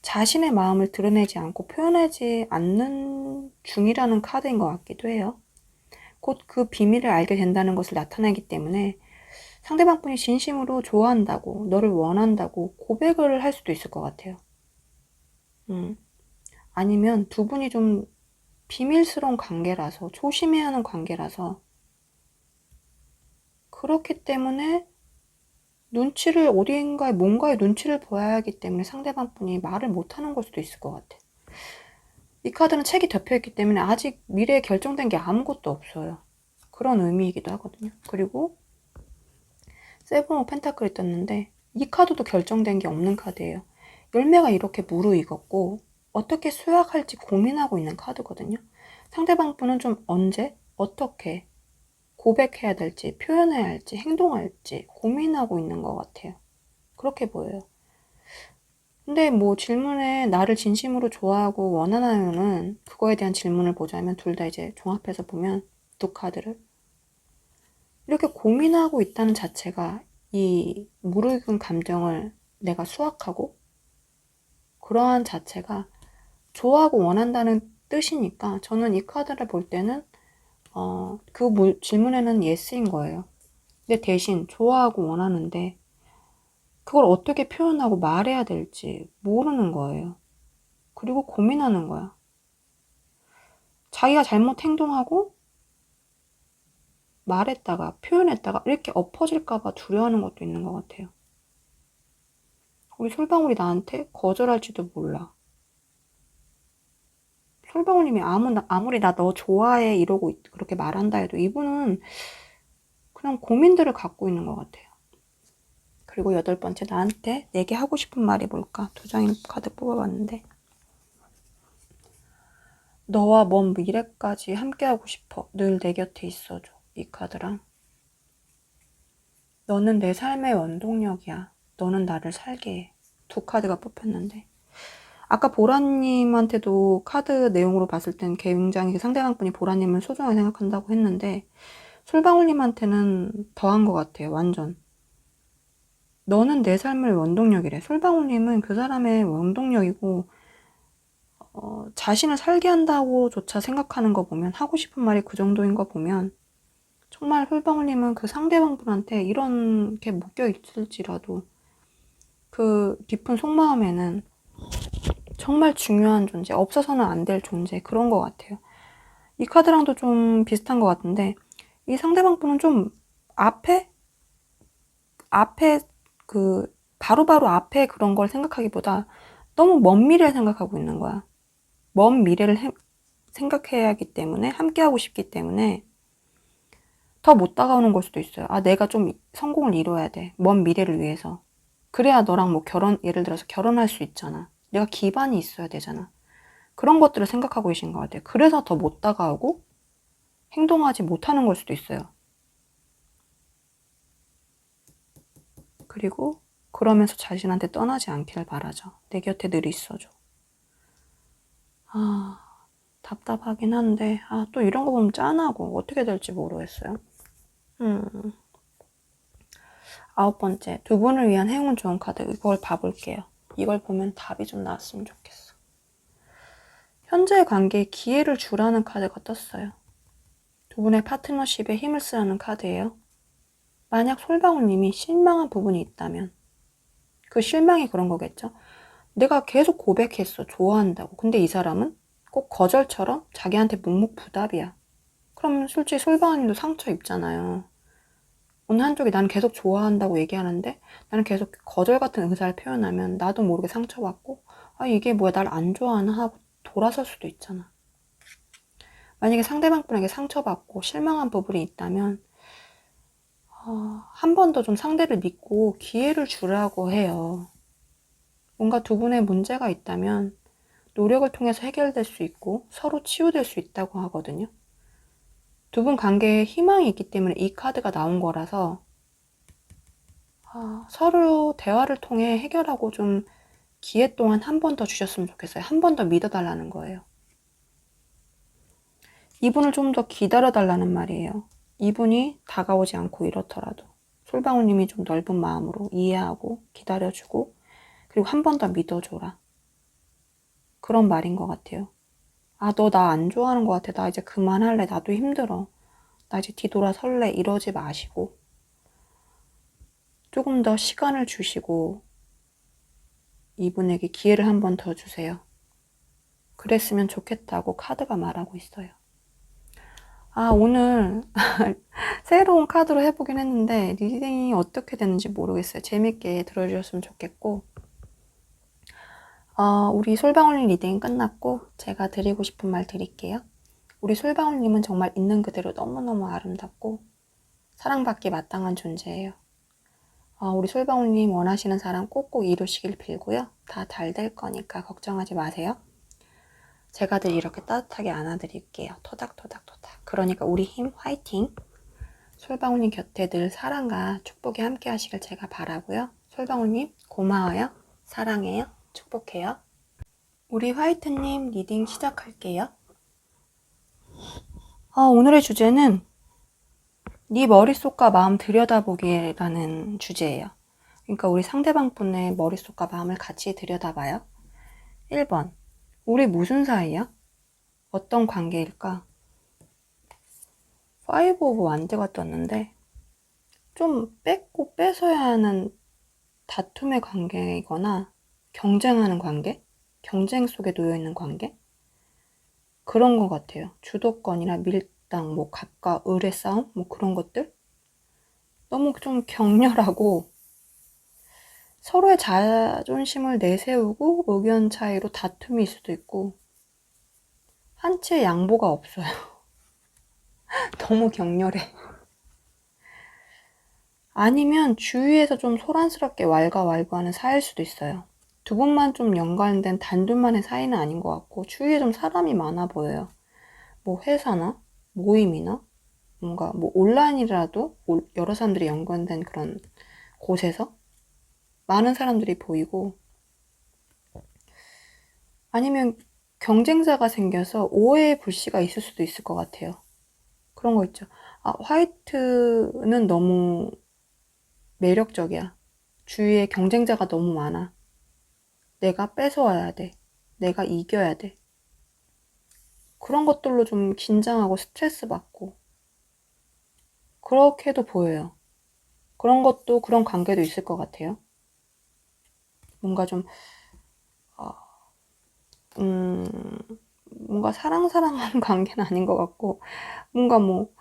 자신의 마음을 드러내지 않고 표현하지 않는 중이라는 카드인 것 같기도 해요. 곧 그 비밀을 알게 된다는 것을 나타내기 때문에 상대방 분이 진심으로 좋아한다고, 너를 원한다고 고백을 할 수도 있을 것 같아요. 아니면 두 분이 좀 비밀스러운 관계라서, 조심해야 하는 관계라서, 그렇기 때문에 눈치를 어딘가에 뭔가에 눈치를 보여야 하기 때문에 상대방 분이 말을 못하는 걸 수도 있을 것 같아. 이 카드는 책이 덮여있기 때문에 아직 미래에 결정된 게 아무것도 없어요. 그런 의미이기도 하거든요. 그리고 세븐 오브 펜타클이 떴는데 이 카드도 결정된 게 없는 카드예요. 열매가 이렇게 무르익었고 어떻게 수확할지 고민하고 있는 카드거든요. 상대방 분은 좀 언제, 어떻게 고백해야 될지, 표현해야 할지, 행동할지 고민하고 있는 것 같아요. 그렇게 보여요. 근데 뭐 질문에 나를 진심으로 좋아하고 원하나요는 그거에 대한 질문을 보자면 둘 다 이제 종합해서 보면 두 카드를 이렇게 고민하고 있다는 자체가 이 무르익은 감정을 내가 수확하고 그러한 자체가 좋아하고 원한다는 뜻이니까 저는 이 카드를 볼 때는 그 질문에는 예스인 거예요. 근데 대신 좋아하고 원하는데 그걸 어떻게 표현하고 말해야 될지 모르는 거예요. 그리고 고민하는 거야. 자기가 잘못 행동하고 말했다가 표현했다가 이렇게 엎어질까봐 두려워하는 것도 있는 것 같아요. 우리 솔방울이 나한테 거절할지도 몰라. 솔방울님이 아무리 나 너 좋아해 이러고 그렇게 말한다 해도 이분은 그냥 고민들을 갖고 있는 것 같아요. 그리고 8번째, 나한테 내게 하고 싶은 말이 뭘까? 두 장의 카드 뽑아봤는데 너와 먼 미래까지 함께하고 싶어. 늘 내 곁에 있어줘. 이 카드랑 너는 내 삶의 원동력이야. 너는 나를 살게 해. 두 카드가 뽑혔는데 아까 보라님한테도 카드 내용으로 봤을 땐 굉장히 상대방분이 보라님을 소중하게 생각한다고 했는데 솔방울님한테는 더한 것 같아요. 완전. 너는 내 삶의 원동력이래. 솔방울님은 그 사람의 원동력이고 자신을 살게 한다고조차 생각하는 거 보면 하고 싶은 말이 그 정도인 거 보면 정말 솔방울님은 그 상대방분한테 이렇게 묶여 있을지라도 그 깊은 속마음에는 정말 중요한 존재, 없어서는 안 될 존재 그런 것 같아요. 이 카드랑도 좀 비슷한 것 같은데 이 상대방분은 좀 앞에 그 바로바로 앞에 그런 걸 생각하기보다 너무 먼 미래를 생각하고 있는 거야. 먼 미래를 생각해야 하기 때문에 함께하고 싶기 때문에 더 못 다가오는 걸 수도 있어요. 아, 내가 좀 성공을 이뤄야 돼. 먼 미래를 위해서. 그래야 너랑 뭐 예를 들어서 결혼할 수 있잖아. 내가 기반이 있어야 되잖아. 그런 것들을 생각하고 계신 것 같아요. 그래서 더 못 다가오고 행동하지 못하는 걸 수도 있어요. 그리고 그러면서 자신한테 떠나지 않기를 바라죠. 내 곁에 늘 있어줘. 아, 답답하긴 한데 또 이런 거 보면 짠하고 어떻게 될지 모르겠어요. 9번째, 두 분을 위한 행운 좋은 카드. 이걸 봐볼게요. 이걸 보면 답이 좀 나왔으면 좋겠어. 현재의 관계에 기회를 주라는 카드가 떴어요. 두 분의 파트너십에 힘을 쓰라는 카드예요. 만약 솔방울님이 실망한 부분이 있다면 그 실망이 그런 거겠죠. 내가 계속 고백했어. 좋아한다고. 근데 이 사람은 꼭 거절처럼 자기한테 묵묵부답이야. 그럼 솔직히 솔방울님도 상처 입잖아요. 어느 한쪽이 나는 계속 좋아한다고 얘기하는데 나는 계속 거절 같은 의사를 표현하면 나도 모르게 상처받고 이게 뭐야 날 안 좋아하나 하고 돌아설 수도 있잖아. 만약에 상대방분에게 상처받고 실망한 부분이 있다면 한 번 더 좀 상대를 믿고 기회를 주라고 해요. 뭔가 두 분의 문제가 있다면 노력을 통해서 해결될 수 있고 서로 치유될 수 있다고 하거든요. 두 분 관계에 희망이 있기 때문에 이 카드가 나온 거라서 서로 대화를 통해 해결하고 좀 기회 동안 한 번 더 주셨으면 좋겠어요. 한 번 더 믿어달라는 거예요. 이분을 좀 더 기다려달라는 말이에요. 이분이 다가오지 않고 이렇더라도 솔방울님이 좀 넓은 마음으로 이해하고 기다려주고 그리고 한 번 더 믿어줘라. 그런 말인 것 같아요. 너 나 안 좋아하는 것 같아. 나 이제 그만할래. 나도 힘들어. 나 이제 뒤돌아설래. 이러지 마시고 조금 더 시간을 주시고 이분에게 기회를 한 번 더 주세요. 그랬으면 좋겠다고 카드가 말하고 있어요. 오늘 새로운 카드로 해보긴 했는데 리딩이 어떻게 되는지 모르겠어요. 재밌게 들어주셨으면 좋겠고 우리 솔방울님 리딩 끝났고 제가 드리고 싶은 말 드릴게요. 우리 솔방울님은 정말 있는 그대로 너무너무 아름답고 사랑받기 마땅한 존재예요. 우리 솔방울님 원하시는 사랑 꼭꼭 이루시길 빌고요. 다 잘 될 거니까 걱정하지 마세요. 제가 늘 이렇게 따뜻하게 안아드릴게요. 토닥토닥토닥. 그러니까 우리 힘 화이팅! 솔방울님 곁에 늘 사랑과 축복이 함께 하시길 제가 바라고요. 솔방울님 고마워요. 사랑해요. 축복해요. 우리 화이트님 리딩 시작할게요. 오늘의 주제는 네 머릿속과 마음 들여다보기라는 주제예요. 그러니까 우리 상대방 분의 머릿속과 마음을 같이 들여다봐요. 1번. 우리 무슨 사이야? 어떤 관계일까? 5 오브 완드가 떴는데 좀 뺏고 뺏어야 하는 다툼의 관계이거나 경쟁하는 관계? 경쟁 속에 놓여있는 관계? 그런 것 같아요. 주도권이나 밀당, 뭐 갑과 을의 싸움? 뭐 그런 것들? 너무 좀 격렬하고 서로의 자존심을 내세우고 의견 차이로 다툼이 있을 수도 있고 한치의 양보가 없어요. 너무 격렬해. 아니면 주위에서 좀 소란스럽게 왈가왈부하는 사이일 수도 있어요. 두 분만 좀 연관된 단둘만의 사이는 아닌 것 같고 주위에 좀 사람이 많아 보여요. 뭐 회사나 모임이나 뭔가 뭐 온라인이라도 여러 사람들이 연관된 그런 곳에서 많은 사람들이 보이고 아니면 경쟁자가 생겨서 오해의 불씨가 있을 수도 있을 것 같아요. 그런 거 있죠. 화이트는 너무 매력적이야. 주위에 경쟁자가 너무 많아. 내가 뺏어와야 돼. 내가 이겨야 돼. 그런 것들로 좀 긴장하고 스트레스 받고 그렇게도 보여요. 그런 것도 그런 관계도 있을 것 같아요. 뭔가 좀 뭔가 사랑하는 관계는 아닌 것 같고 뭔가 뭐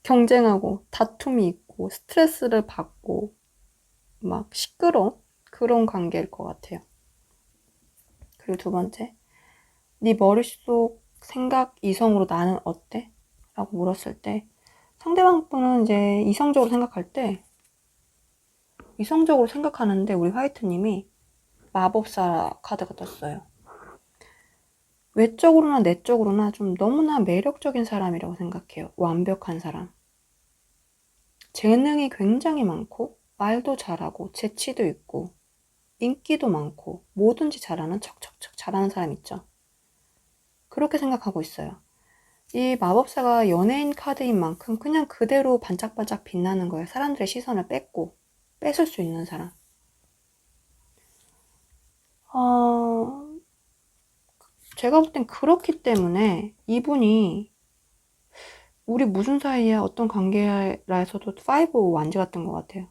경쟁하고 다툼이 있고 스트레스를 받고 막 시끄러운 그런 관계일 것 같아요. 그리고 두 번째, 네 머릿속 생각 이성으로 나는 어때? 라고 물었을 때 상대방 분은 이제 이성적으로 생각하는데 우리 화이트님이 마법사 카드가 떴어요. 외적으로나 내적으로나 좀 너무나 매력적인 사람이라고 생각해요. 완벽한 사람. 재능이 굉장히 많고 말도 잘하고 재치도 있고 인기도 많고 뭐든지 잘하는 척척척 잘하는 사람 있죠. 그렇게 생각하고 있어요. 이 마법사가 연예인 카드인 만큼 그냥 그대로 반짝반짝 빛나는 거예요. 사람들의 시선을 뺏을 수 있는 사람. 제가 볼 땐 그렇기 때문에 이분이 우리 무슨 사이야 어떤 관계라에서도 5 완지 같은 것 같아요.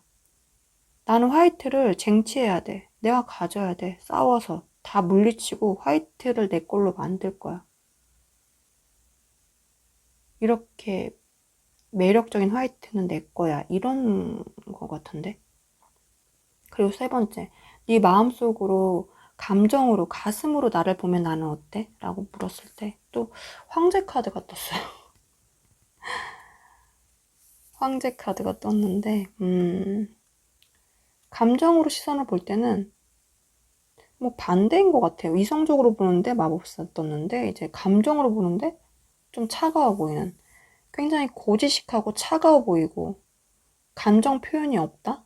나는 화이트를 쟁취해야 돼. 내가 가져야 돼. 싸워서 다 물리치고 화이트를 내 걸로 만들 거야. 이렇게 매력적인 화이트는 내 거야. 이런 것 같은데. 그리고 세 번째, 네 마음속으로 감정으로 가슴으로 나를 보면 나는 어때? 라고 물었을 때 또 황제 카드가 떴어요. 황제 카드가 떴는데 감정으로 시선을 볼 때는 뭐 반대인 것 같아요. 이성적으로 보는데 마법사 떴는데 이제 감정으로 보는데 좀 차가워 보이는 굉장히 고지식하고 차가워 보이고 감정 표현이 없다?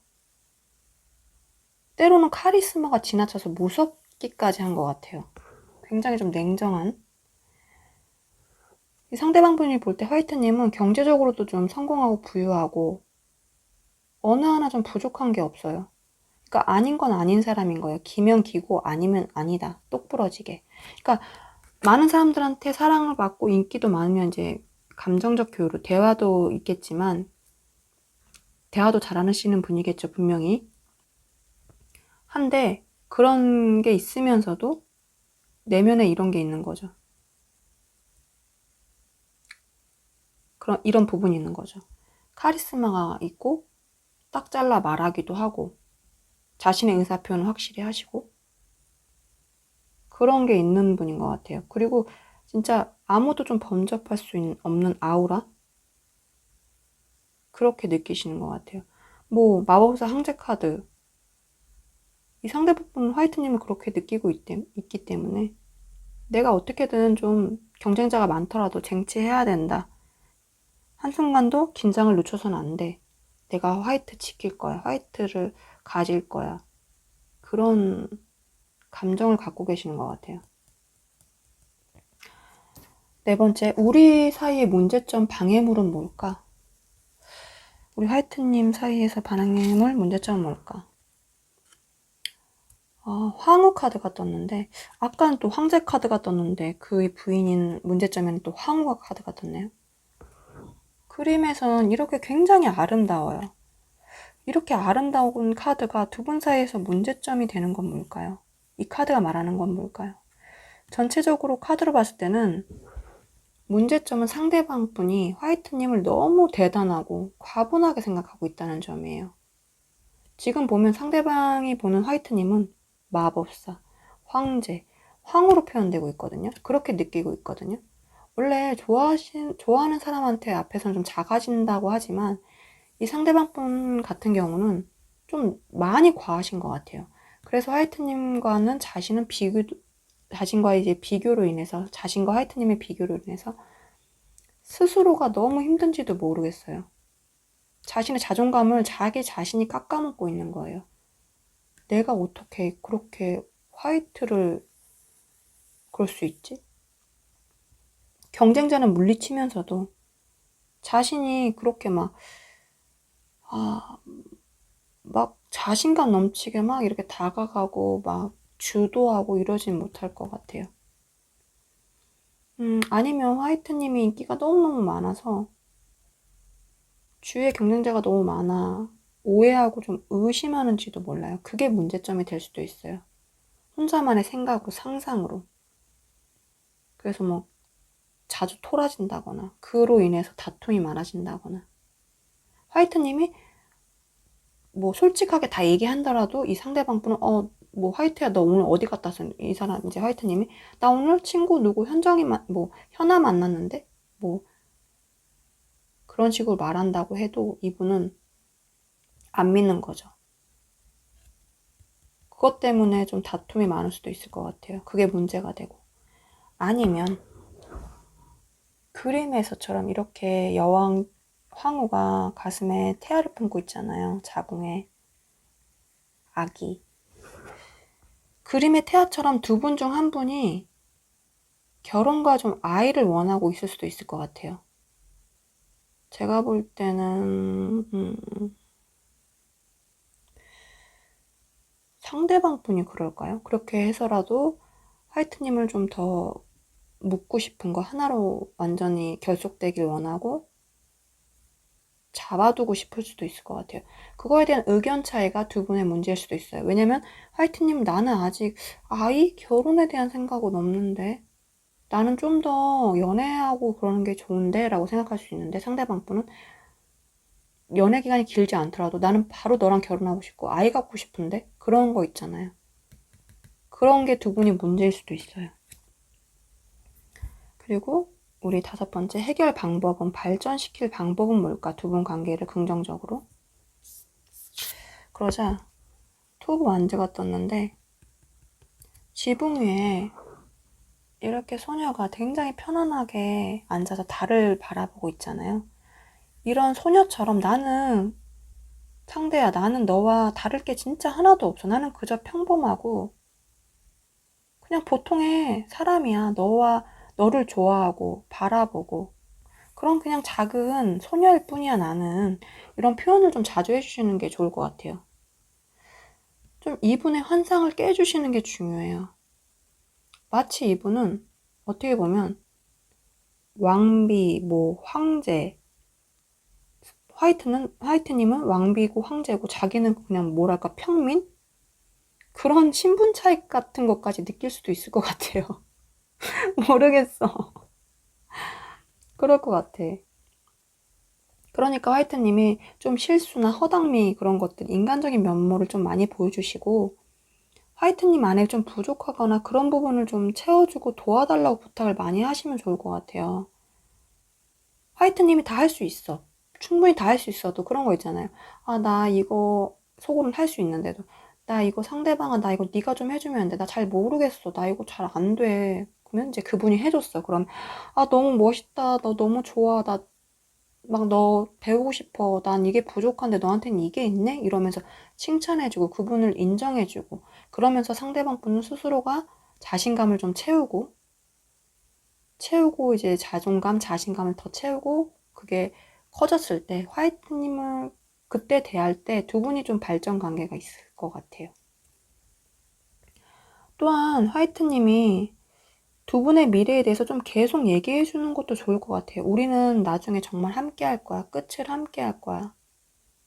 때로는 카리스마가 지나쳐서 무섭기까지 한 것 같아요. 굉장히 좀 냉정한 이 상대방 분이 볼 때 화이트님은 경제적으로도 좀 성공하고 부유하고 어느 하나 좀 부족한 게 없어요. 그러니까 아닌 건 아닌 사람인 거예요. 기면 기고 아니면 아니다. 똑부러지게. 그러니까 많은 사람들한테 사랑을 받고 인기도 많으면 이제 감정적 교류, 대화도 있겠지만 대화도 잘하시는 분이겠죠, 분명히. 한데 그런 게 있으면서도 내면에 이런 게 있는 거죠. 이런 부분이 있는 거죠. 카리스마가 있고 딱 잘라 말하기도 하고 자신의 의사표현을 확실히 하시고 그런 게 있는 분인 것 같아요. 그리고 진짜 아무도 좀 범접할 수 없는 아우라? 그렇게 느끼시는 것 같아요. 뭐 마법사 항제 카드, 이 상대방분 화이트님을 그렇게 느끼고 있기 때문에 내가 어떻게든 좀 경쟁자가 많더라도 쟁취해야 된다. 한순간도 긴장을 늦춰서는 안 돼. 내가 화이트 지킬 거야. 화이트를 가질 거야. 그런 감정을 갖고 계시는 것 같아요. 네 번째, 우리 사이의 문제점 방해물은 뭘까? 우리 화이트님 사이에서 방해물 문제점은 뭘까? 황후 카드가 떴는데, 아까는 또 황제 카드가 떴는데, 그 부인인 문제점에는 또 황후 카드가 떴네요. 그림에선 이렇게 굉장히 아름다워요. 이렇게 아름다운 카드가 두 분 사이에서 문제점이 되는 건 뭘까요? 이 카드가 말하는 건 뭘까요? 전체적으로 카드로 봤을 때는 문제점은 상대방 분이 화이트님을 너무 대단하고 과분하게 생각하고 있다는 점이에요. 지금 보면 상대방이 보는 화이트님은 마법사, 황제, 황으로 표현되고 있거든요. 그렇게 느끼고 있거든요. 원래 좋아하는 사람한테 앞에서는 좀 작아진다고 하지만 이 상대방 분 같은 경우는 좀 많이 과하신 것 같아요. 그래서 화이트님과는 자신과의 이제 비교로 인해서, 자신과 화이트님의 비교로 인해서 스스로가 너무 힘든지도 모르겠어요. 자신의 자존감을 자기 자신이 깎아먹고 있는 거예요. 내가 어떻게 그렇게 화이트를 그럴 수 있지? 경쟁자는 물리치면서도 자신이 그렇게 막 자신감 넘치게 막 이렇게 다가가고 막 주도하고 이러진 못할 것 같아요. 아니면 화이트님이 인기가 너무너무 많아서 주위에 경쟁자가 너무 많아 오해하고 좀 의심하는지도 몰라요. 그게 문제점이 될 수도 있어요. 혼자만의 생각으로, 상상으로. 그래서 뭐 자주 토라진다거나 그로 인해서 다툼이 많아진다거나, 화이트님이 뭐 솔직하게 다 얘기한다라도 이 상대방 분은 뭐 화이트야 너 오늘 어디 갔다 왔어? 이 사람 이제 화이트님이 나 오늘 친구 누구 뭐 현아 만났는데 뭐 그런 식으로 말한다고 해도 이분은 안 믿는 거죠. 그것 때문에 좀 다툼이 많을 수도 있을 것 같아요. 그게 문제가 되고, 아니면 그림에서처럼 이렇게 여왕 황후가 가슴에 태아를 품고 있잖아요. 자궁에 아기. 그림의 태아처럼 두 분 중 한 분이 결혼과 좀 아이를 원하고 있을 수도 있을 것 같아요. 제가 볼 때는 상대방 분이 그럴까요? 그렇게 해서라도 화이트님을 좀 더 묶고 싶은 거, 하나로 완전히 결속되길 원하고 잡아두고 싶을 수도 있을 것 같아요. 그거에 대한 의견 차이가 두 분의 문제일 수도 있어요. 왜냐면 화이트님, 나는 아직 결혼에 대한 생각은 없는데, 나는 좀 더 연애하고 그러는 게 좋은데 라고 생각할 수 있는데, 상대방 분은 연애 기간이 길지 않더라도 나는 바로 너랑 결혼하고 싶고 아이 갖고 싶은데, 그런 거 있잖아요. 그런 게 두 분이 문제일 수도 있어요. 그리고 우리 다섯 번째, 해결 방법은, 발전시킬 방법은 뭘까? 두 분 관계를 긍정적으로. 그러자 투 오브 완즈가 떴는데, 지붕 위에 이렇게 소녀가 굉장히 편안하게 앉아서 달을 바라보고 있잖아요. 이런 소녀처럼 상대야, 나는 너와 다를 게 진짜 하나도 없어. 나는 그저 평범하고 그냥 보통의 사람이야. 너를 좋아하고 바라보고 그런 그냥 작은 소녀일 뿐이야, 나는. 이런 표현을 좀 자주 해주시는 게 좋을 것 같아요. 좀 이분의 환상을 깨주시는 게 중요해요. 마치 이분은 어떻게 보면 왕비, 뭐 황제, 화이트님은 왕비고 황제고 자기는 그냥 뭐랄까 평민? 그런 신분 차이 같은 것까지 느낄 수도 있을 것 같아요. 모르겠어. 그럴 것 같아. 그러니까 화이트님이 좀 실수나 허당미 그런 것들, 인간적인 면모를 좀 많이 보여주시고 화이트님 안에 좀 부족하거나 그런 부분을 좀 채워주고 도와달라고 부탁을 많이 하시면 좋을 것 같아요. 화이트님이 다 할 수 있어. 충분히 다 할 수 있어도 그런 거 있잖아요. 아, 나 이거 속으로는 할 수 있는데도 나 이거 상대방아 나 이거 네가 좀 해주면 안 돼. 나 잘 모르겠어. 나 이거 잘 안 돼. 그러면 이제 그분이 해줬어. 그럼 아 너무 멋있다. 너 너무 좋아. 나 막 너 배우고 싶어. 난 이게 부족한데 너한테는 이게 있네? 이러면서 칭찬해주고 그분을 인정해주고 그러면서 상대방 분은 스스로가 자신감을 좀 채우고 이제 자존감, 자신감을 더 채우고 그게 커졌을 때 화이트님을 그때 대할 때 두 분이 좀 발전 관계가 있을 것 같아요. 또한 화이트님이 두 분의 미래에 대해서 좀 계속 얘기해 주는 것도 좋을 것 같아요. 우리는 나중에 정말 함께 할 거야. 끝을 함께 할 거야.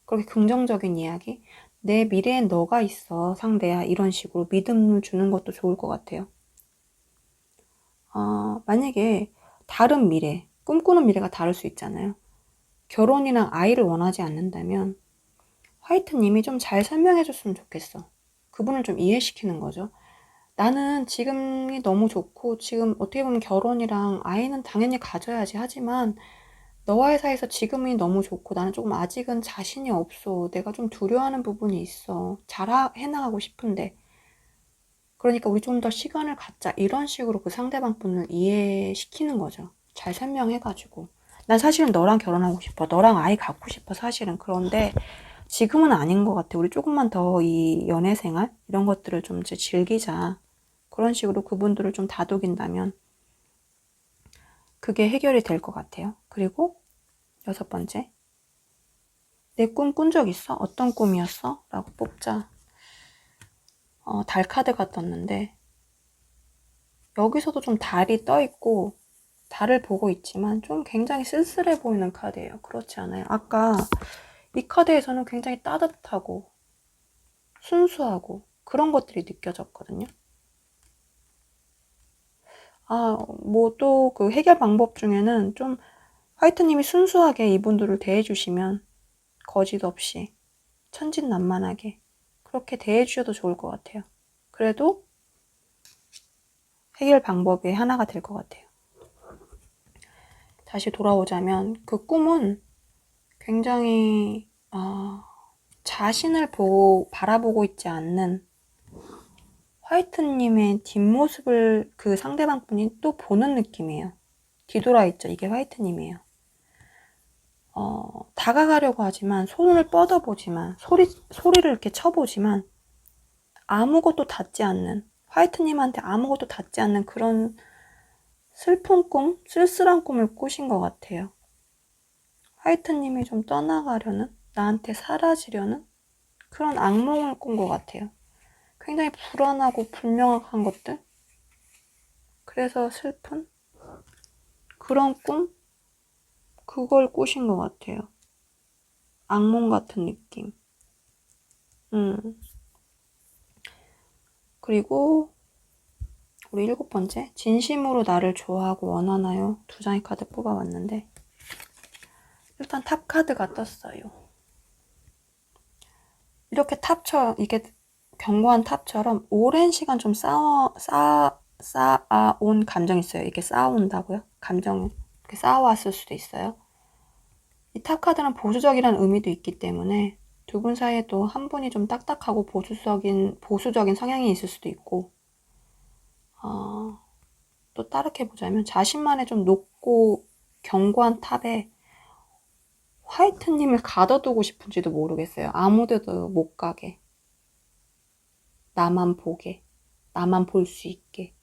그렇게 긍정적인 이야기. 내 미래엔 너가 있어, 상대야. 이런 식으로 믿음을 주는 것도 좋을 것 같아요. 만약에 다른 미래, 꿈꾸는 미래가 다를 수 있잖아요. 결혼이랑 아이를 원하지 않는다면 화이트님이 좀 잘 설명해 줬으면 좋겠어. 그분을 좀 이해시키는 거죠. 나는 지금이 너무 좋고 지금 어떻게 보면 결혼이랑 아이는 당연히 가져야지 하지만 너와의 사이에서 지금이 너무 좋고 나는 조금 아직은 자신이 없어. 내가 좀 두려워하는 부분이 있어. 잘 해나가고 싶은데 그러니까 우리 좀 더 시간을 갖자. 이런 식으로 그 상대방 분을 이해시키는 거죠. 잘 설명해가지고. 난 사실은 너랑 결혼하고 싶어. 너랑 아이 갖고 싶어. 사실은. 그런데 지금은 아닌 것 같아. 우리 조금만 더 이 연애 생활 이런 것들을 좀 이제 즐기자. 그런 식으로 그분들을 좀 다독인다면 그게 해결이 될 것 같아요. 그리고 6번째. 내 꿈 꾼 적 있어? 어떤 꿈이었어? 라고 뽑자. 달 카드가 떴는데 여기서도 좀 달이 떠 있고 달을 보고 있지만 좀 굉장히 쓸쓸해 보이는 카드예요. 그렇지 않아요? 아까 이 카드에서는 굉장히 따뜻하고 순수하고 그런 것들이 느껴졌거든요. 뭐 또 그 해결 방법 중에는 좀 화이트님이 순수하게 이분들을 대해주시면 거짓 없이 천진난만하게 그렇게 대해주셔도 좋을 것 같아요. 그래도 해결 방법의 하나가 될 것 같아요. 다시 돌아오자면 그 꿈은 굉장히 자신을 바라보고 있지 않는 화이트님의 뒷모습을 그 상대방 분이 또 보는 느낌이에요. 뒤돌아 있죠. 이게 화이트님이에요. 다가가려고 하지만 손을 뻗어보지만 소리를 이렇게 쳐보지만 아무것도 닿지 않는 화이트님한테 아무것도 닿지 않는 그런 슬픈 꿈, 쓸쓸한 꿈을 꾸신 것 같아요. 화이트님이 좀 떠나가려는 나한테 사라지려는 그런 악몽을 꾼 것 같아요. 굉장히 불안하고 불명확한 것들 그래서 슬픈 그런 꿈? 그걸 꾸신 것 같아요. 악몽 같은 느낌. 그리고 우리 7번째 진심으로 나를 좋아하고 원하나요? 2장의 카드 뽑아왔는데 일단 탑 카드가 떴어요. 이렇게 이게 견고한 탑처럼 오랜 시간 좀 쌓아온 감정이 있어요. 이게 쌓아온다고요? 감정 이렇게 쌓아왔을 수도 있어요. 이 탑 카드는 보수적이라는 의미도 있기 때문에 두 분 사이에 또 한 분이 좀 딱딱하고 보수적인 성향이 있을 수도 있고 또 다르게 보자면 자신만의 좀 높고 견고한 탑에 화이트님을 가둬두고 싶은지도 모르겠어요. 아무데도 못 가게. 나만 보게. 나만 볼 수 있게.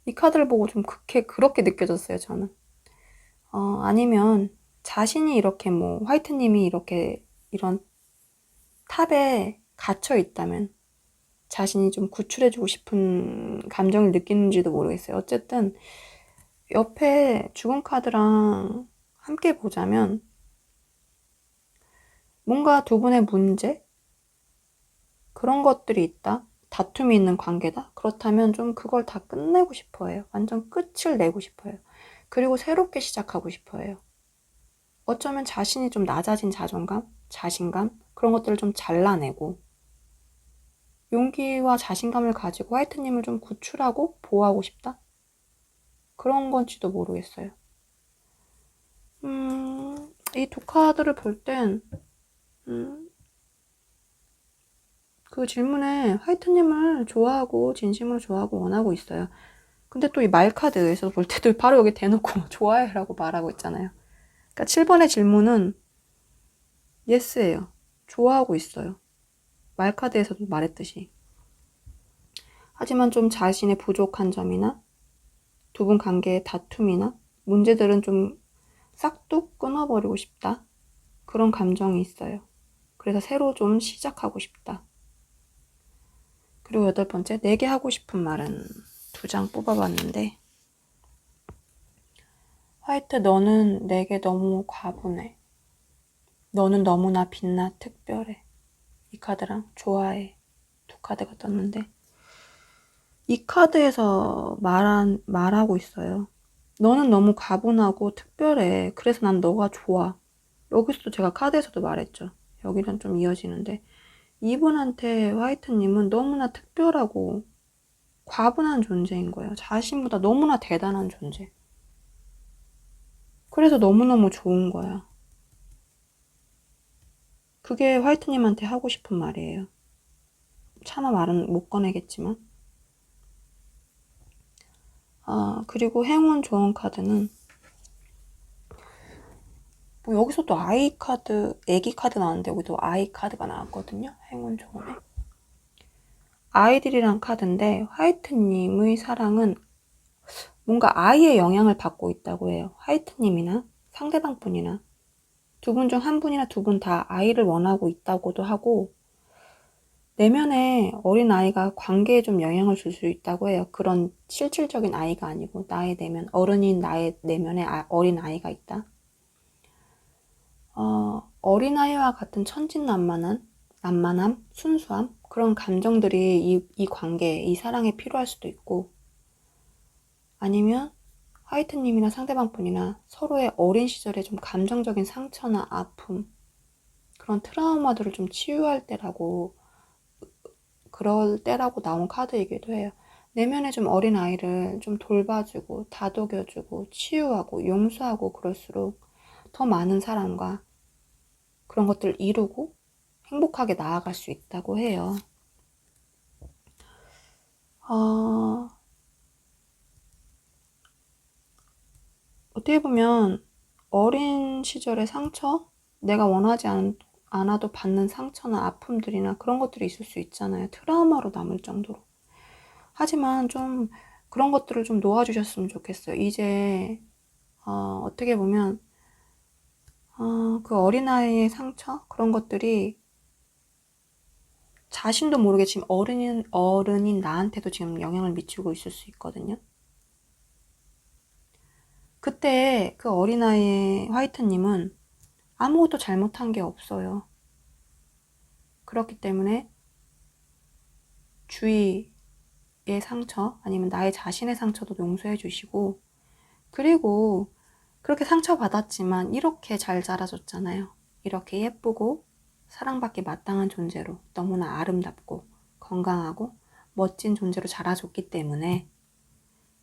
이 카드를 보고 좀 그렇게 느껴졌어요, 저는. 아니면 자신이 이렇게 화이트님이 이렇게 이런 탑에 갇혀 있다면 자신이 좀 구출해주고 싶은 감정을 느끼는지도 모르겠어요. 어쨌든 옆에 죽은 카드랑 함께 보자면 뭔가 두 분의 문제? 그런 것들이 있다. 다툼이 있는 관계다. 그렇다면 좀 그걸 다 끝내고 싶어 해요. 완전 끝을 내고 싶어 해요. 그리고 새롭게 시작하고 싶어 해요. 어쩌면 자신이 좀 낮아진 자존감, 자신감 그런 것들을 좀 잘라내고 용기와 자신감을 가지고 화이트님을 좀 구출하고 보호하고 싶다? 그런 건지도 모르겠어요. 이 두 카드를 볼 땐, 그 질문에 화이트님을 좋아하고, 진심으로 좋아하고 원하고 있어요. 근데 또 이 말 카드에서 볼 때도 바로 여기 대놓고 좋아해라고 말하고 있잖아요. 그러니까 7번의 질문은 yes예요. 좋아하고 있어요. 말 카드에서도 말했듯이. 하지만 좀 자신의 부족한 점이나 두 분 관계의 다툼이나 문제들은 좀 싹둑 끊어버리고 싶다. 그런 감정이 있어요. 그래서 새로 좀 시작하고 싶다. 그리고 8번째, 내게 하고 싶은 말은 2장 뽑아봤는데, 화이트, 너는 내게 너무 과분해. 너는 너무나 빛나 특별해. 이 카드랑 좋아해. 두 카드가 떴는데, 이 카드에서 말하고 있어요. 너는 너무 과분하고 특별해. 그래서 난 너가 좋아. 여기서도 제가 카드에서도 말했죠. 여기랑 좀 이어지는데, 이분한테 화이트님은 너무나 특별하고 과분한 존재인 거예요. 자신보다 너무나 대단한 존재. 그래서 너무너무 좋은 거야. 그게 화이트님한테 하고 싶은 말이에요. 차마 말은 못 꺼내겠지만. 그리고 행운 좋은 카드는 뭐 여기서 또 아이 카드, 애기 카드 나왔는데 여기도 아이 카드가 나왔거든요. 행운 좋은에. 아이들이란 카드인데 화이트님의 사랑은 뭔가 아이의 영향을 받고 있다고 해요. 화이트님이나 상대방 분이나 두 분 중 한 분이나 두 분 다 아이를 원하고 있다고도 하고, 내면에 어린 아이가 관계에 좀 영향을 줄 수 있다고 해요. 그런 실질적인 아이가 아니고 나의 내면, 어른인 나의 내면에 어린 아이가 있다. 어린 아이와 같은 천진난만함, 순수함, 그런 감정들이 이 관계에, 이 사랑에 필요할 수도 있고, 아니면 화이트님이나 상대방 분이나 서로의 어린 시절에 좀 감정적인 상처나 아픔, 그런 트라우마들을 좀 치유할 때라고, 그럴 때라고 나온 카드이기도 해요. 내면에 좀 어린 아이를 좀 돌봐주고 다독여주고 치유하고 용서하고 그럴수록 더 많은 사람과 그런 것들을 이루고 행복하게 나아갈 수 있다고 해요. 어떻게 보면 어린 시절의 상처, 내가 원하지 않아도 받는 상처나 아픔들이나 그런 것들이 있을 수 있잖아요. 트라우마로 남을 정도로. 하지만 좀 그런 것들을 좀 놓아주셨으면 좋겠어요. 이제 어떻게 보면 그 어린아이의 상처? 그런 것들이 자신도 모르게 지금 어른인 나한테도 지금 영향을 미치고 있을 수 있거든요. 그때 그 어린아이의 화이트님은 아무것도 잘못한 게 없어요. 그렇기 때문에 주위의 상처, 아니면 나의 자신의 상처도 용서해 주시고, 그리고 그렇게 상처받았지만 이렇게 잘 자라줬잖아요. 이렇게 예쁘고 사랑받기 마땅한 존재로, 너무나 아름답고 건강하고 멋진 존재로 자라줬기 때문에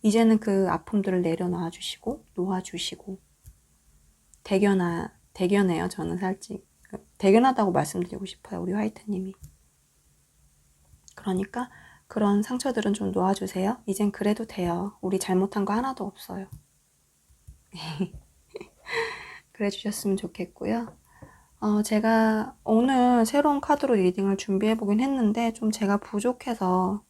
이제는 그 아픔들을 내려놔 주시고 놓아주시고, 대견해요. 저는 살짝 대견하다고 말씀드리고 싶어요. 우리 화이트님이. 그러니까 그런 상처들은 좀 놓아주세요. 이젠 그래도 돼요. 우리 잘못한 거 하나도 없어요. 그래 주셨으면 좋겠고요. 제가 오늘 새로운 카드로 리딩을 준비해 보긴 했는데 좀 제가 부족해서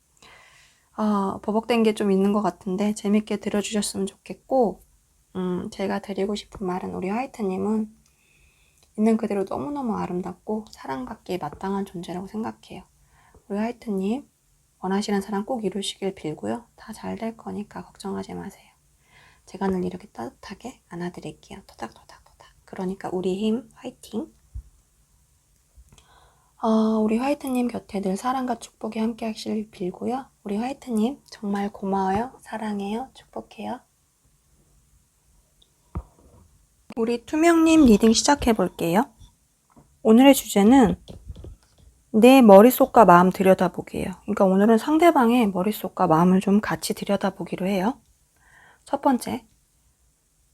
버벅된 게 좀 있는 것 같은데 재밌게 들어주셨으면 좋겠고, 제가 드리고 싶은 말은 우리 화이트님은 있는 그대로 너무너무 아름답고 사랑받기에 마땅한 존재라고 생각해요. 우리 화이트님 원하시는 사랑 꼭 이루시길 빌고요. 다 잘 될 거니까 걱정하지 마세요. 제가 늘 이렇게 따뜻하게 안아드릴게요. 토닥토닥토닥. 그러니까 우리 힘 화이팅! 우리 화이트님 곁에 늘 사랑과 축복이 함께 하시길 빌고요. 우리 화이트님 정말 고마워요. 사랑해요. 축복해요. 우리 투명님 리딩 시작해 볼게요. 오늘의 주제는 내 머릿속과 마음 들여다보기예요. 그러니까 오늘은 상대방의 머릿속과 마음을 좀 같이 들여다보기로 해요. 첫 번째,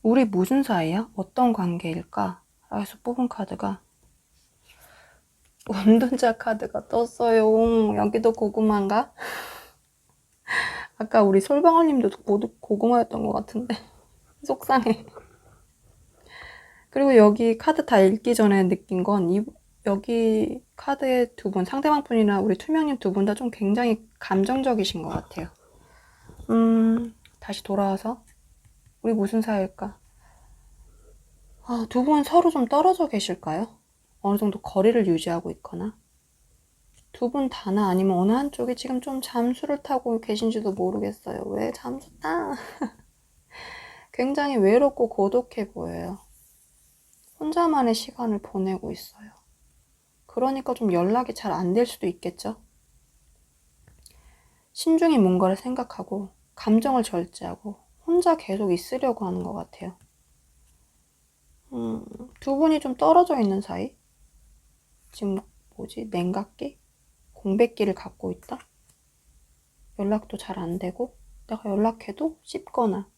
우리 무슨 사이야? 어떤 관계일까? 해서 뽑은 카드가 운둔자 카드가 떴어요. 여기도 고구마인가? 아까 우리 솔방울님도 모두 고구마였던 것 같은데 속상해. 그리고 여기 카드 다 읽기 전에 느낀 건 여기 카드의 두 분, 상대방 분이나 우리 투명님 두 분 다 좀 굉장히 감정적이신 것 같아요. 다시 돌아와서 우리 무슨 사이일까? 두 분 서로 좀 떨어져 계실까요? 어느 정도 거리를 유지하고 있거나 두 분 다나 아니면 어느 한쪽이 지금 좀 잠수를 타고 계신지도 모르겠어요. 왜 잠수 타? 굉장히 외롭고 고독해 보여요. 혼자만의 시간을 보내고 있어요. 그러니까 좀 연락이 잘 안 될 수도 있겠죠? 신중히 뭔가를 생각하고 감정을 절제하고 혼자 계속 있으려고 하는 것 같아요. 두 분이 좀 떨어져 있는 사이? 지금 냉각기? 공백기를 갖고 있다? 연락도 잘 안 되고 내가 연락해도 씹거나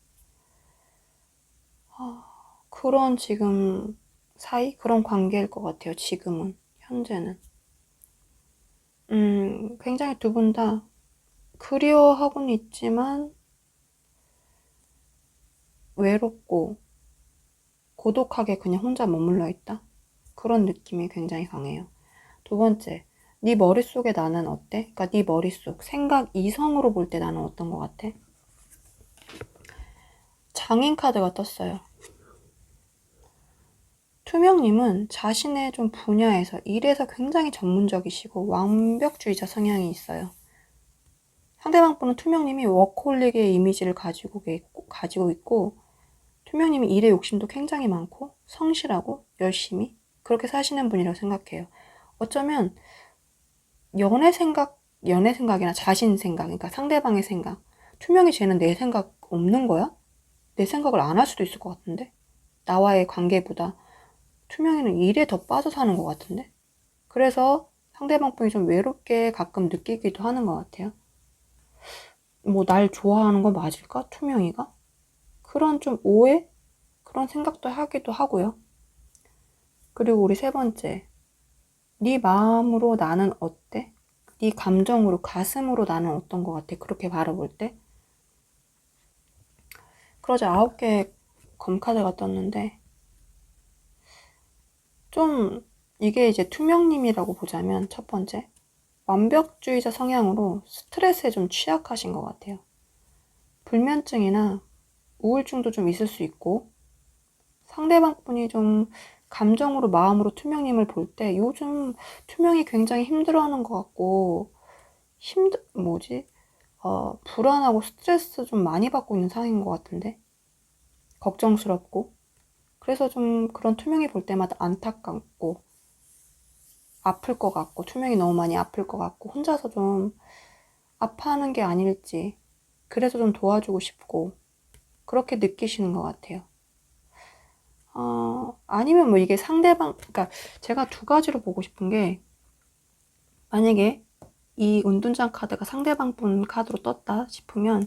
그런 지금 사이? 그런 관계일 것 같아요. 지금은. 현재는. 굉장히 두 분 다 그리워하고는 있지만 외롭고 고독하게 그냥 혼자 머물러 있다? 그런 느낌이 굉장히 강해요. 두 번째, 네 머릿속에 나는 어때? 그러니까 네 머릿속, 생각 이성으로 볼 때 나는 어떤 것 같아? 장인 카드가 떴어요. 투명님은 자신의 좀 분야에서, 일에서 굉장히 전문적이시고 완벽주의자 성향이 있어요. 상대방 분은 투명님이 워커홀릭의 이미지를 가지고 있고 투명님이 일에 욕심도 굉장히 많고 성실하고 열심히 그렇게 사시는 분이라고 생각해요. 어쩌면 연애 생각이나 자신 생각, 그러니까 상대방의 생각. 투명이 쟤는 내 생각 없는 거야? 내 생각을 안 할 수도 있을 것 같은데? 나와의 관계보다 투명이는 일에 더 빠져 사는 것 같은데? 그래서 상대방 분이 좀 외롭게 가끔 느끼기도 하는 것 같아요. 날 좋아하는 거 맞을까? 투명이가? 그런 좀 오해? 그런 생각도 하기도 하고요. 그리고 우리 세 번째. 네 마음으로 나는 어때? 네 감정으로, 가슴으로 나는 어떤 것 같아? 그렇게 바라볼 때? 그러자 9개 검카드가 떴는데 좀 이게 이제 투명님이라고 보자면 첫 번째 완벽주의자 성향으로 스트레스에 좀 취약하신 것 같아요. 불면증이나 우울증도 좀 있을 수 있고 상대방 분이 좀 감정으로 마음으로 투명님을 볼 때 요즘 투명이 굉장히 힘들어하는 것 같고 불안하고 스트레스 좀 많이 받고 있는 상황인 것 같은데 걱정스럽고 그래서 좀 그런 투명이 볼 때마다 안타깝고 아플 것 같고 투명이 너무 많이 아플 것 같고 혼자서 좀 아파하는 게 아닐지 그래서 좀 도와주고 싶고 그렇게 느끼시는 것 같아요. 아니면 이게 그러니까 제가 두 가지로 보고 싶은 게 만약에 이 운둔장 카드가 상대방 분 카드로 떴다 싶으면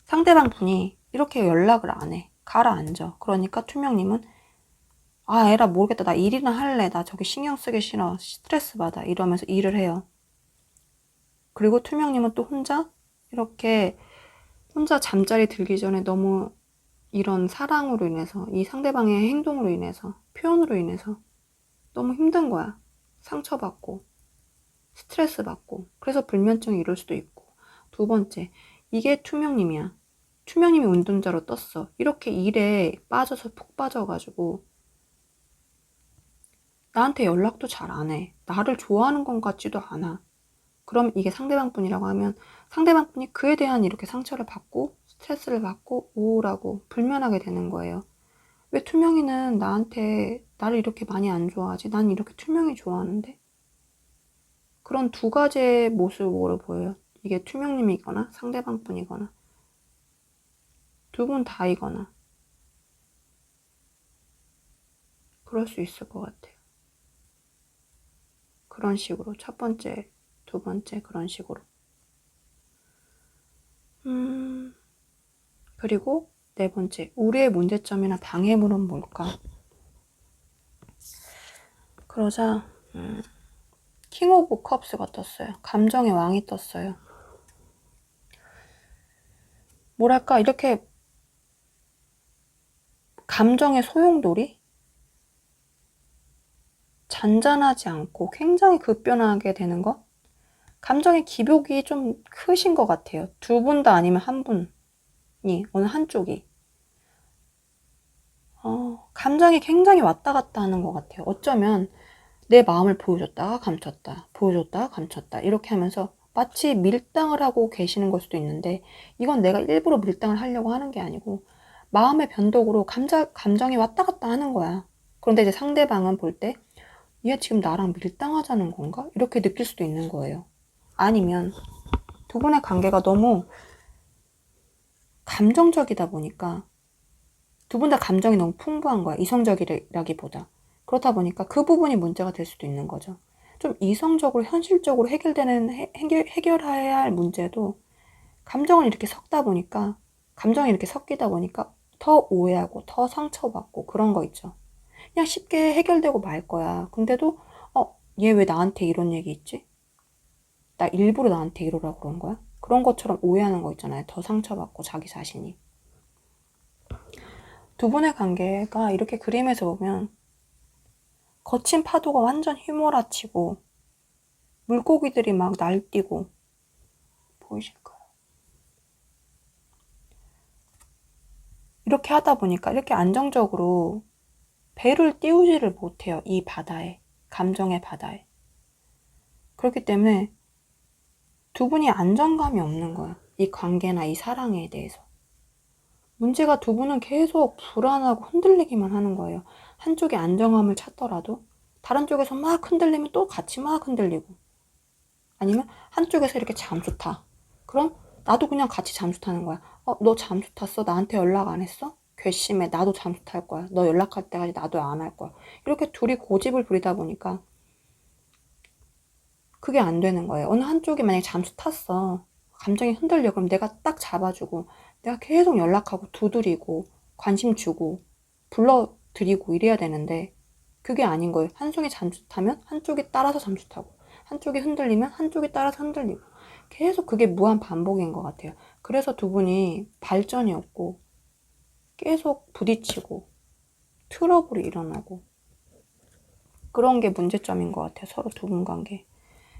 상대방 분이 이렇게 연락을 안 해. 가라앉아. 그러니까 투명님은 에라 모르겠다. 나 일이나 할래. 나 저기 신경 쓰기 싫어. 스트레스 받아. 이러면서 일을 해요. 그리고 투명님은 또 혼자 잠자리 들기 전에 너무 이런 사랑으로 인해서 이 상대방의 행동으로 인해서 표현으로 인해서 너무 힘든 거야. 상처받고 스트레스 받고 그래서 불면증이 이럴 수도 있고 두 번째 이게 투명님이야. 투명님이 운동자로 떴어. 이렇게 일에 빠져서 푹 빠져가지고 나한테 연락도 잘 안 해. 나를 좋아하는 것 같지도 않아. 그럼 이게 상대방 분이라고 하면 상대방 분이 그에 대한 이렇게 상처를 받고 스트레스를 받고 우울하고 불면하게 되는 거예요. 왜 투명이는 나를 이렇게 많이 안 좋아하지? 난 이렇게 투명이 좋아하는데? 그런 두 가지의 모습으로 보여요. 이게 투명님이거나 상대방 분이거나 두 분 다이거나 그럴 수 있을 것 같아요. 그런 식으로 첫 번째, 두 번째 그런 식으로. 그리고 네 번째, 우리의 문제점이나 방해물은 뭘까? 그러자 킹 오브 컵스가 떴어요. 감정의 왕이 떴어요. 뭐랄까 이렇게 감정의 소용돌이? 잔잔하지 않고 굉장히 급변하게 되는 것? 감정의 기복이 좀 크신 것 같아요. 두 분 다 아니면 한 분이, 어느 한쪽이. 감정이 굉장히 왔다 갔다 하는 것 같아요. 어쩌면 내 마음을 보여줬다가 감췄다, 보여줬다가 감췄다 이렇게 하면서 마치 밀당을 하고 계시는 걸 수도 있는데, 이건 내가 일부러 밀당을 하려고 하는 게 아니고 마음의 변덕으로 감정이 왔다 갔다 하는 거야. 그런데 이제 상대방은 볼 때 얘 지금 나랑 밀당하자는 건가? 이렇게 느낄 수도 있는 거예요. 아니면 두 분의 관계가 너무 감정적이다 보니까 두 분 다 감정이 너무 풍부한 거야. 이성적이라기보다. 그렇다 보니까 그 부분이 문제가 될 수도 있는 거죠. 좀 이성적으로 현실적으로 해결해야 할 문제도 감정을 이렇게 섞다 보니까, 감정이 이렇게 섞이다 보니까 더 오해하고 더 상처받고 그런 거 있죠. 그냥 쉽게 해결되고 말 거야. 근데도 얘 왜 나한테 이런 얘기 있지? 나 일부러 나한테 이러라고 그런 거야? 그런 것처럼 오해하는 거 있잖아요. 더 상처받고 자기 자신이. 두 분의 관계가 이렇게 그림에서 보면 거친 파도가 완전 휘몰아치고 물고기들이 막 날뛰고, 보이실까요? 이렇게 하다 보니까 이렇게 안정적으로 배를 띄우지를 못해요. 이 바다에, 감정의 바다에. 그렇기 때문에 두 분이 안정감이 없는 거야. 이 관계나 이 사랑에 대해서. 문제가 두 분은 계속 불안하고 흔들리기만 하는 거예요. 한쪽이 안정감을 찾더라도 다른 쪽에서 막 흔들리면 또 같이 막 흔들리고, 아니면 한쪽에서 이렇게 잠수 타. 그럼 나도 그냥 같이 잠수 타는 거야. 너 잠수 탔어? 나한테 연락 안 했어? 괘씸해. 나도 잠수 탈 거야. 너 연락할 때까지 나도 안 할 거야. 이렇게 둘이 고집을 부리다 보니까 그게 안 되는 거예요. 어느 한쪽이 만약에 잠수 탔어. 감정이 흔들려. 그럼 내가 딱 잡아주고 내가 계속 연락하고 두드리고 관심 주고 불러드리고 이래야 되는데, 그게 아닌 거예요. 한쪽이 잠수 타면 한쪽이 따라서 잠수 타고, 한쪽이 흔들리면 한쪽이 따라서 흔들리고, 계속 그게 무한 반복인 것 같아요. 그래서 두 분이 발전이 없고 계속 부딪히고 트러블이 일어나고 그런 게 문제점인 것 같아요. 서로 두 분 관계.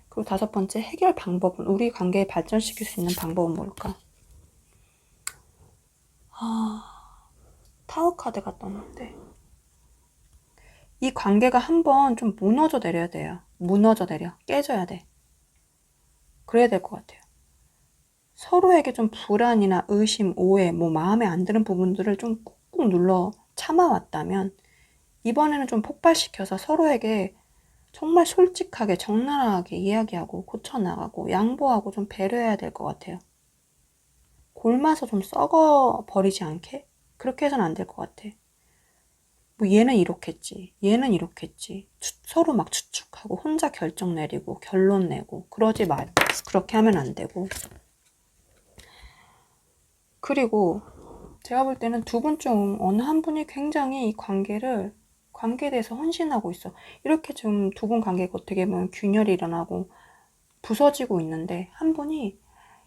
그리고 다섯 번째, 해결 방법은, 우리 관계에 발전시킬 수 있는 방법은 뭘까? 타워 카드가 떴는데, 이 관계가 한번 좀 무너져 내려야 돼요. 무너져 내려. 깨져야 돼. 그래야 될 것 같아요. 서로에게 좀 불안이나 의심, 오해, 마음에 안 드는 부분들을 좀 꾹꾹 눌러 참아왔다면, 이번에는 좀 폭발시켜서 서로에게 정말 솔직하게 적나라하게 이야기하고 고쳐나가고 양보하고 좀 배려해야 될 것 같아요. 골마서 좀 썩어버리지 않게? 그렇게 해서는 안 될 것 같아. 얘는 이렇겠지, 얘는 이렇겠지, 서로 막 추측하고 혼자 결정 내리고 결론 내고 그러지 말. 그렇게 하면 안 되고. 그리고 제가 볼 때는 두 분 중 어느 한 분이 굉장히 이 관계에 대해서 헌신하고 있어. 이렇게 좀 두 분 관계가 어떻게 보면 균열이 일어나고 부서지고 있는데, 한 분이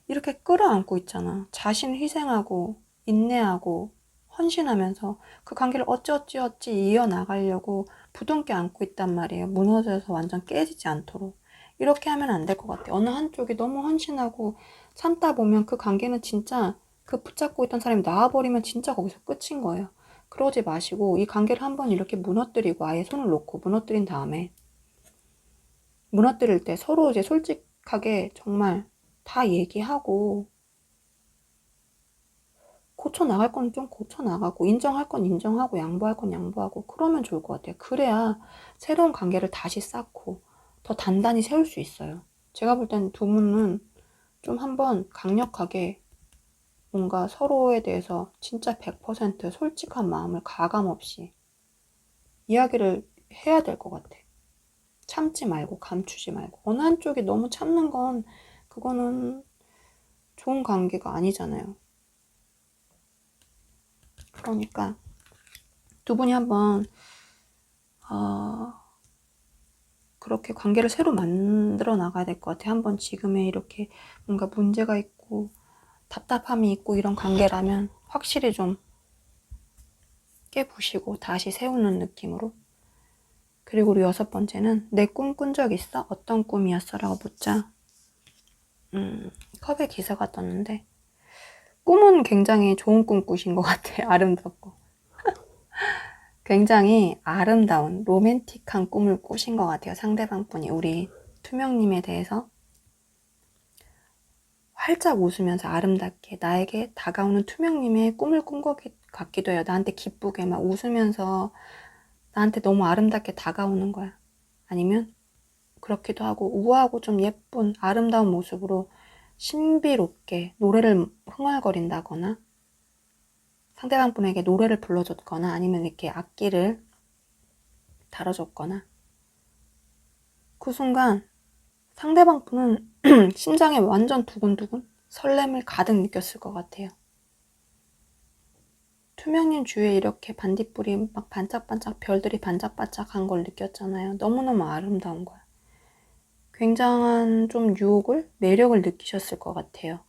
이렇게 끌어안고 있잖아. 자신을 희생하고 인내하고 헌신하면서 그 관계를 어찌어찌 이어나가려고 부둥켜 안고 있단 말이에요. 무너져서 완전 깨지지 않도록. 이렇게 하면 안 될 것 같아요. 어느 한쪽이 너무 헌신하고 참다 보면 그 관계는 진짜, 그 붙잡고 있던 사람이 나와버리면 진짜 거기서 끝인 거예요. 그러지 마시고 이 관계를 한번 이렇게 무너뜨리고 아예 손을 놓고 무너뜨린 다음에, 무너뜨릴 때 서로 이제 솔직하게 정말 다 얘기하고, 고쳐 나갈 건 좀 고쳐 나가고, 인정할 건 인정하고, 양보할 건 양보하고, 그러면 좋을 것 같아요. 그래야 새로운 관계를 다시 쌓고 더 단단히 세울 수 있어요. 제가 볼 땐 두 분은 좀 한번 강력하게 뭔가 서로에 대해서 진짜 100% 솔직한 마음을 가감 없이 이야기를 해야 될 것 같아. 참지 말고 감추지 말고. 어느 한쪽이 너무 참는 건 그거는 좋은 관계가 아니잖아요. 그러니까 두 분이 한번 그렇게 관계를 새로 만들어 나가야 될 것 같아요. 한번 지금의 이렇게 뭔가 문제가 있고 답답함이 있고 이런 관계라면 확실히 좀 깨부시고 다시 세우는 느낌으로. 그리고 우리 6번째는 내 꿈 꾼 적 있어? 어떤 꿈이었어? 라고 묻자. 컵에 기사가 떴는데 꿈은 굉장히 좋은 꿈 꾸신 것 같아요. 아름답고 굉장히 아름다운 로맨틱한 꿈을 꾸신 것 같아요. 상대방 분이 우리 투명님에 대해서 활짝 웃으면서 아름답게 나에게 다가오는 투명님의 꿈을 꾼 것 같기도 해요. 나한테 기쁘게 막 웃으면서 나한테 너무 아름답게 다가오는 거야. 아니면 그렇기도 하고 우아하고 좀 예쁜 아름다운 모습으로 신비롭게 노래를 흥얼거린다거나 상대방 분에게 노래를 불러줬거나 아니면 이렇게 악기를 다뤄줬거나 그 순간 상대방 분은 심장에 완전 두근두근 설렘을 가득 느꼈을 것 같아요. 투명님 주위에 이렇게 반딧불이 막 반짝반짝 별들이 반짝반짝한 걸 느꼈잖아요. 너무너무 아름다운 거야. 굉장한 좀 유혹을, 매력을 느끼셨을 것 같아요.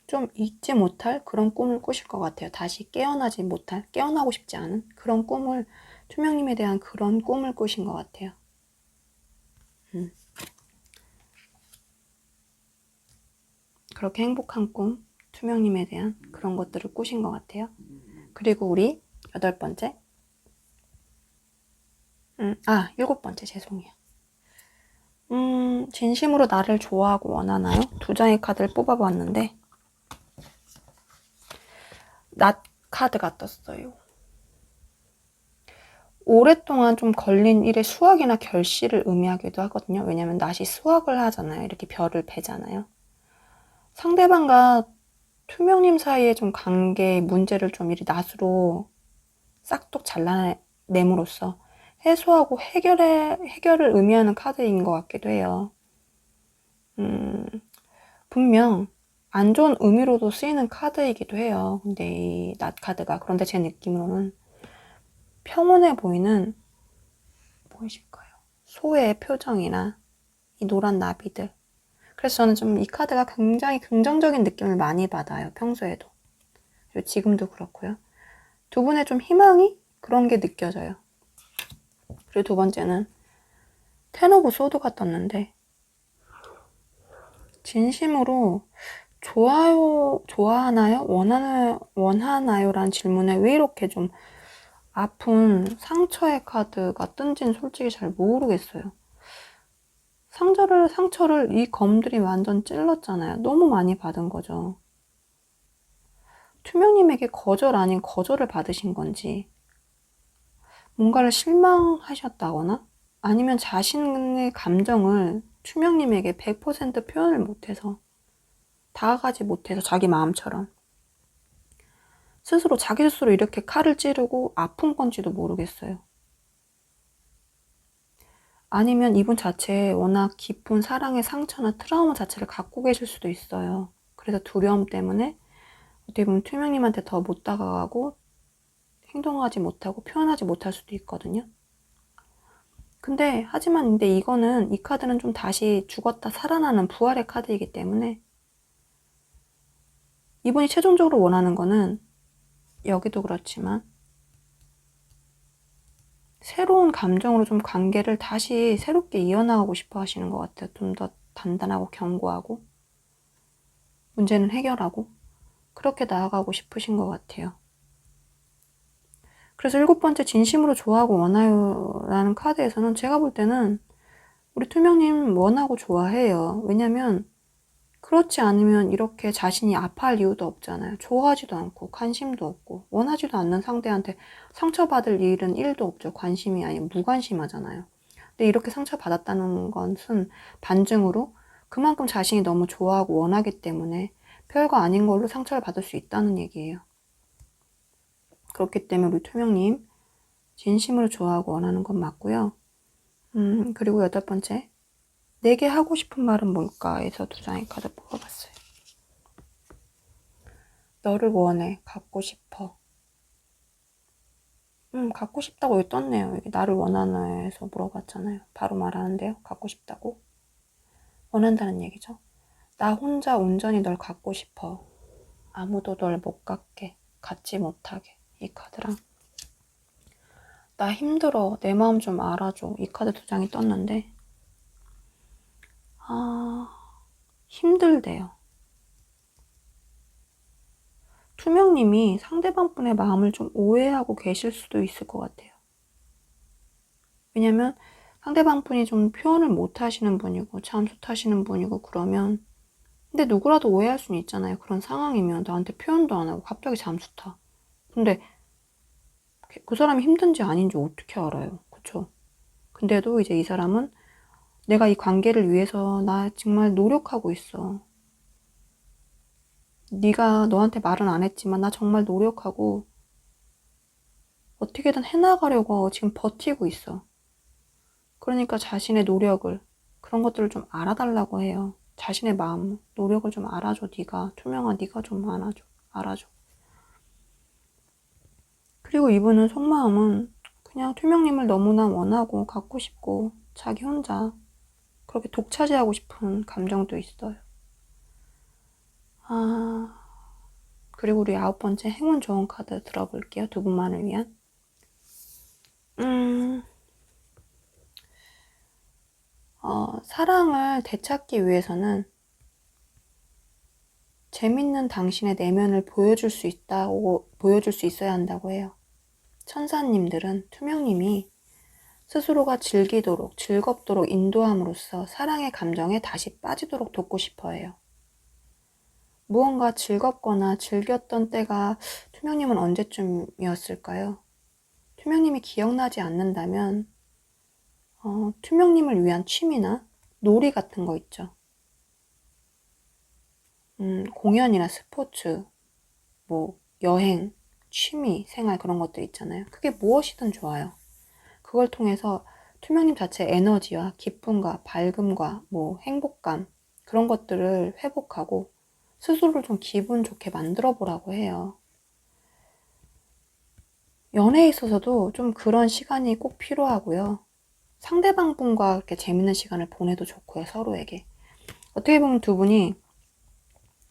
좀 잊지 못할 그런 꿈을 꾸실 것 같아요. 다시 깨어나지 못할, 깨어나고 싶지 않은 그런 꿈을, 투명님에 대한 그런 꿈을 꾸신 것 같아요. 그렇게 행복한 꿈, 투명님에 대한 그런 것들을 꾸신 것 같아요. 그리고 우리 8번째. 7번째, 죄송해요. 진심으로 나를 좋아하고 원하나요? 2장의 카드를 뽑아봤는데 낫 카드가 떴어요. 오랫동안 좀 걸린 일의 수확이나 결실을 의미하기도 하거든요. 왜냐면 낫이 수확을 하잖아요. 이렇게 별을 베잖아요. 상대방과 투명님 사이에 좀 관계의 문제를 좀 이리 낫으로 싹둑 잘라냄으로써 해소하고 해결을 의미하는 카드인 것 같기도 해요. 분명 안 좋은 의미로도 쓰이는 카드이기도 해요. 근데 이 낫 카드가. 그런데 제 느낌으로는 평온해 보이는 무엇일까요? 소의 표정이나 이 노란 나비들. 그래서 저는 좀 이 카드가 굉장히 긍정적인 느낌을 많이 받아요. 평소에도. 그리고 지금도 그렇고요. 두 분의 좀 희망이 그런 게 느껴져요. 그리고 2번째는 텐 오브 소드가 떴는데 진심으로 좋아하나요? 원하나요? 라는 질문에 왜 이렇게 좀 아픈 상처의 카드가 뜬지는 솔직히 잘 모르겠어요. 상처를 이 검들이 완전 찔렀잖아요. 너무 많이 받은 거죠. 투명님에게 거절 아닌 거절을 받으신 건지, 뭔가를 실망하셨다거나, 아니면 자신의 감정을 투명님에게 100% 표현을 못해서, 다가가지 못해서 자기 마음처럼 자기 스스로 이렇게 칼을 찌르고 아픈 건지도 모르겠어요. 아니면 이분 자체에 워낙 깊은 사랑의 상처나 트라우마 자체를 갖고 계실 수도 있어요. 그래서 두려움 때문에 어떻게 보면 투명님한테 더 못 다가가고 행동하지 못하고 표현하지 못할 수도 있거든요. 하지만 이거는, 이 카드는 좀 다시 죽었다 살아나는 부활의 카드이기 때문에 이분이 최종적으로 원하는 거는 여기도 그렇지만 새로운 감정으로 좀 관계를 다시 새롭게 이어나가고 싶어 하시는 것 같아요. 좀 더 단단하고 견고하고 문제는 해결하고 그렇게 나아가고 싶으신 것 같아요. 그래서 7번째 진심으로 좋아하고 원하요 라는 카드에서는 제가 볼 때는 우리 투명님 원하고 좋아해요. 왜냐면 그렇지 않으면 이렇게 자신이 아파할 이유도 없잖아요. 좋아하지도 않고 관심도 없고 원하지도 않는 상대한테 상처받을 일은 1도 없죠. 관심이 아니면 무관심하잖아요. 근데 이렇게 상처받았다는 것은 반증으로 그만큼 자신이 너무 좋아하고 원하기 때문에 별거 아닌 걸로 상처를 받을 수 있다는 얘기예요. 그렇기 때문에 우리 투명님 진심으로 좋아하고 원하는 건 맞고요. 그리고 8번째. 내게 하고 싶은 말은 뭘까?에서 2장의 카드 뽑아봤어요. 너를 원해. 갖고 싶어. 갖고 싶다고 여기 떴네요. 여기 나를 원하나에서 물어봤잖아요. 바로 말하는데요. 갖고 싶다고. 원한다는 얘기죠. 나 혼자 온전히 널 갖고 싶어. 아무도 널 못 갖게, 갖지 못하게. 이 카드랑 나 힘들어. 내 마음 좀 알아줘. 이 카드 2장이 떴는데 힘들대요. 투명님이 상대방 분의 마음을 좀 오해하고 계실 수도 있을 것 같아요. 왜냐면 상대방 분이 좀 표현을 못 하시는 분이고 잠수타시는 분이고 그러면 근데 누구라도 오해할 수는 있잖아요. 그런 상황이면 나한테 표현도 안 하고 갑자기 잠수타. 근데 그 사람이 힘든지 아닌지 어떻게 알아요? 그쵸? 근데도 이제 이 사람은 내가 이 관계를 위해서 나 정말 노력하고 있어. 네가 너한테 말은 안 했지만 나 정말 노력하고 어떻게든 해나가려고 지금 버티고 있어. 그러니까 자신의 노력을 그런 것들을 좀 알아달라고 해요. 자신의 마음, 노력을 좀 알아줘. 네가 투명한 네가 좀 알아줘. 그리고 이분은 속마음은 그냥 투명님을 너무나 원하고 갖고 싶고 자기 혼자 그렇게 독차지하고 싶은 감정도 있어요. 그리고 우리 9번째 행운 좋은 카드 들어볼게요. 2분만을 위한. 사랑을 되찾기 위해서는 재밌는 당신의 내면을 보여줄 수 있어야 한다고 해요. 천사님들은 투명님이 스스로가 즐기도록, 즐겁도록 인도함으로써 사랑의 감정에 다시 빠지도록 돕고 싶어 해요. 무언가 즐겁거나 즐겼던 때가 투명님은 언제쯤이었을까요? 투명님이 기억나지 않는다면 투명님을 위한 취미나 놀이 같은 거 있죠. 공연이나 스포츠, 여행, 취미, 생활 그런 것들 있잖아요. 그게 무엇이든 좋아요. 그걸 통해서 투명님 자체의 에너지와 기쁨과 밝음과 행복감 그런 것들을 회복하고 스스로를 좀 기분 좋게 만들어 보라고 해요. 연애에 있어서도 좀 그런 시간이 꼭 필요하고요. 상대방 분과 이렇게 재밌는 시간을 보내도 좋고요, 서로에게. 어떻게 보면 두 분이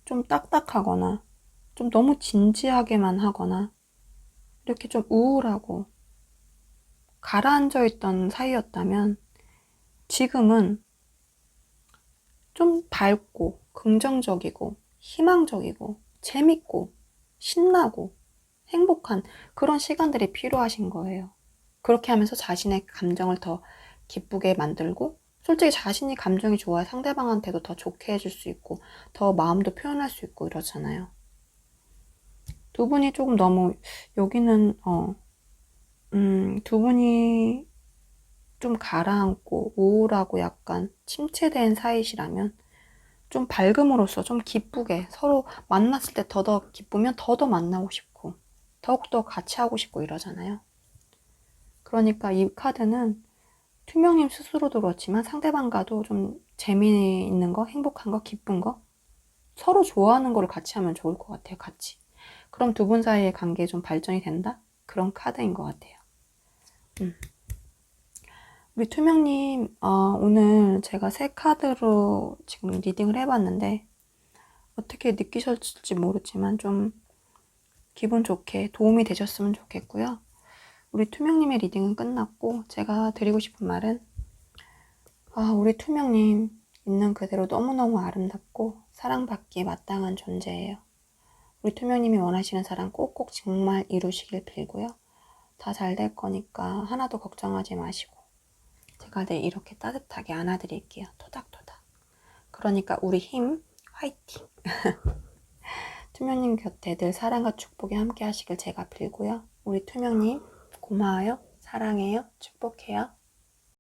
좀 딱딱하거나 좀 너무 진지하게만 하거나 이렇게 좀 우울하고 가라앉아 있던 사이였다면 지금은 좀 밝고 긍정적이고 희망적이고 재밌고 신나고 행복한 그런 시간들이 필요하신 거예요. 그렇게 하면서 자신의 감정을 더 기쁘게 만들고 솔직히 자신이 감정이 좋아야 상대방한테도 더 좋게 해줄 수 있고 더 마음도 표현할 수 있고 이러잖아요. 두 분이 조금 너무 여기는 두 분이 좀 가라앉고 우울하고 약간 침체된 사이시라면 좀 밝음으로써 좀 기쁘게 서로 만났을 때 더더 기쁘면 더더 만나고 싶고 더욱더 같이 하고 싶고 이러잖아요. 그러니까 이 카드는 투명님 스스로도 그렇지만 상대방과도 좀 재미있는 거, 행복한 거, 기쁜 거 서로 좋아하는 거를 같이 하면 좋을 것 같아요. 같이. 그럼 두 분 사이의 관계 좀 발전이 된다? 그런 카드인 것 같아요. 우리 투명님 오늘 제가 새 카드로 지금 리딩을 해봤는데 어떻게 느끼셨을지 모르지만 좀 기분 좋게 도움이 되셨으면 좋겠고요. 우리 투명님의 리딩은 끝났고 제가 드리고 싶은 말은 우리 투명님 있는 그대로 너무너무 아름답고 사랑받기에 마땅한 존재예요. 우리 투명님이 원하시는 사랑 꼭꼭 정말 이루시길 빌고요. 다 잘 될 거니까 하나도 걱정하지 마시고 제가 늘 이렇게 따뜻하게 안아드릴게요. 토닥토닥. 그러니까 우리 힘 화이팅! 투명님 곁에 늘 사랑과 축복이 함께 하시길 제가 빌고요. 우리 투명님 고마워요. 사랑해요. 축복해요.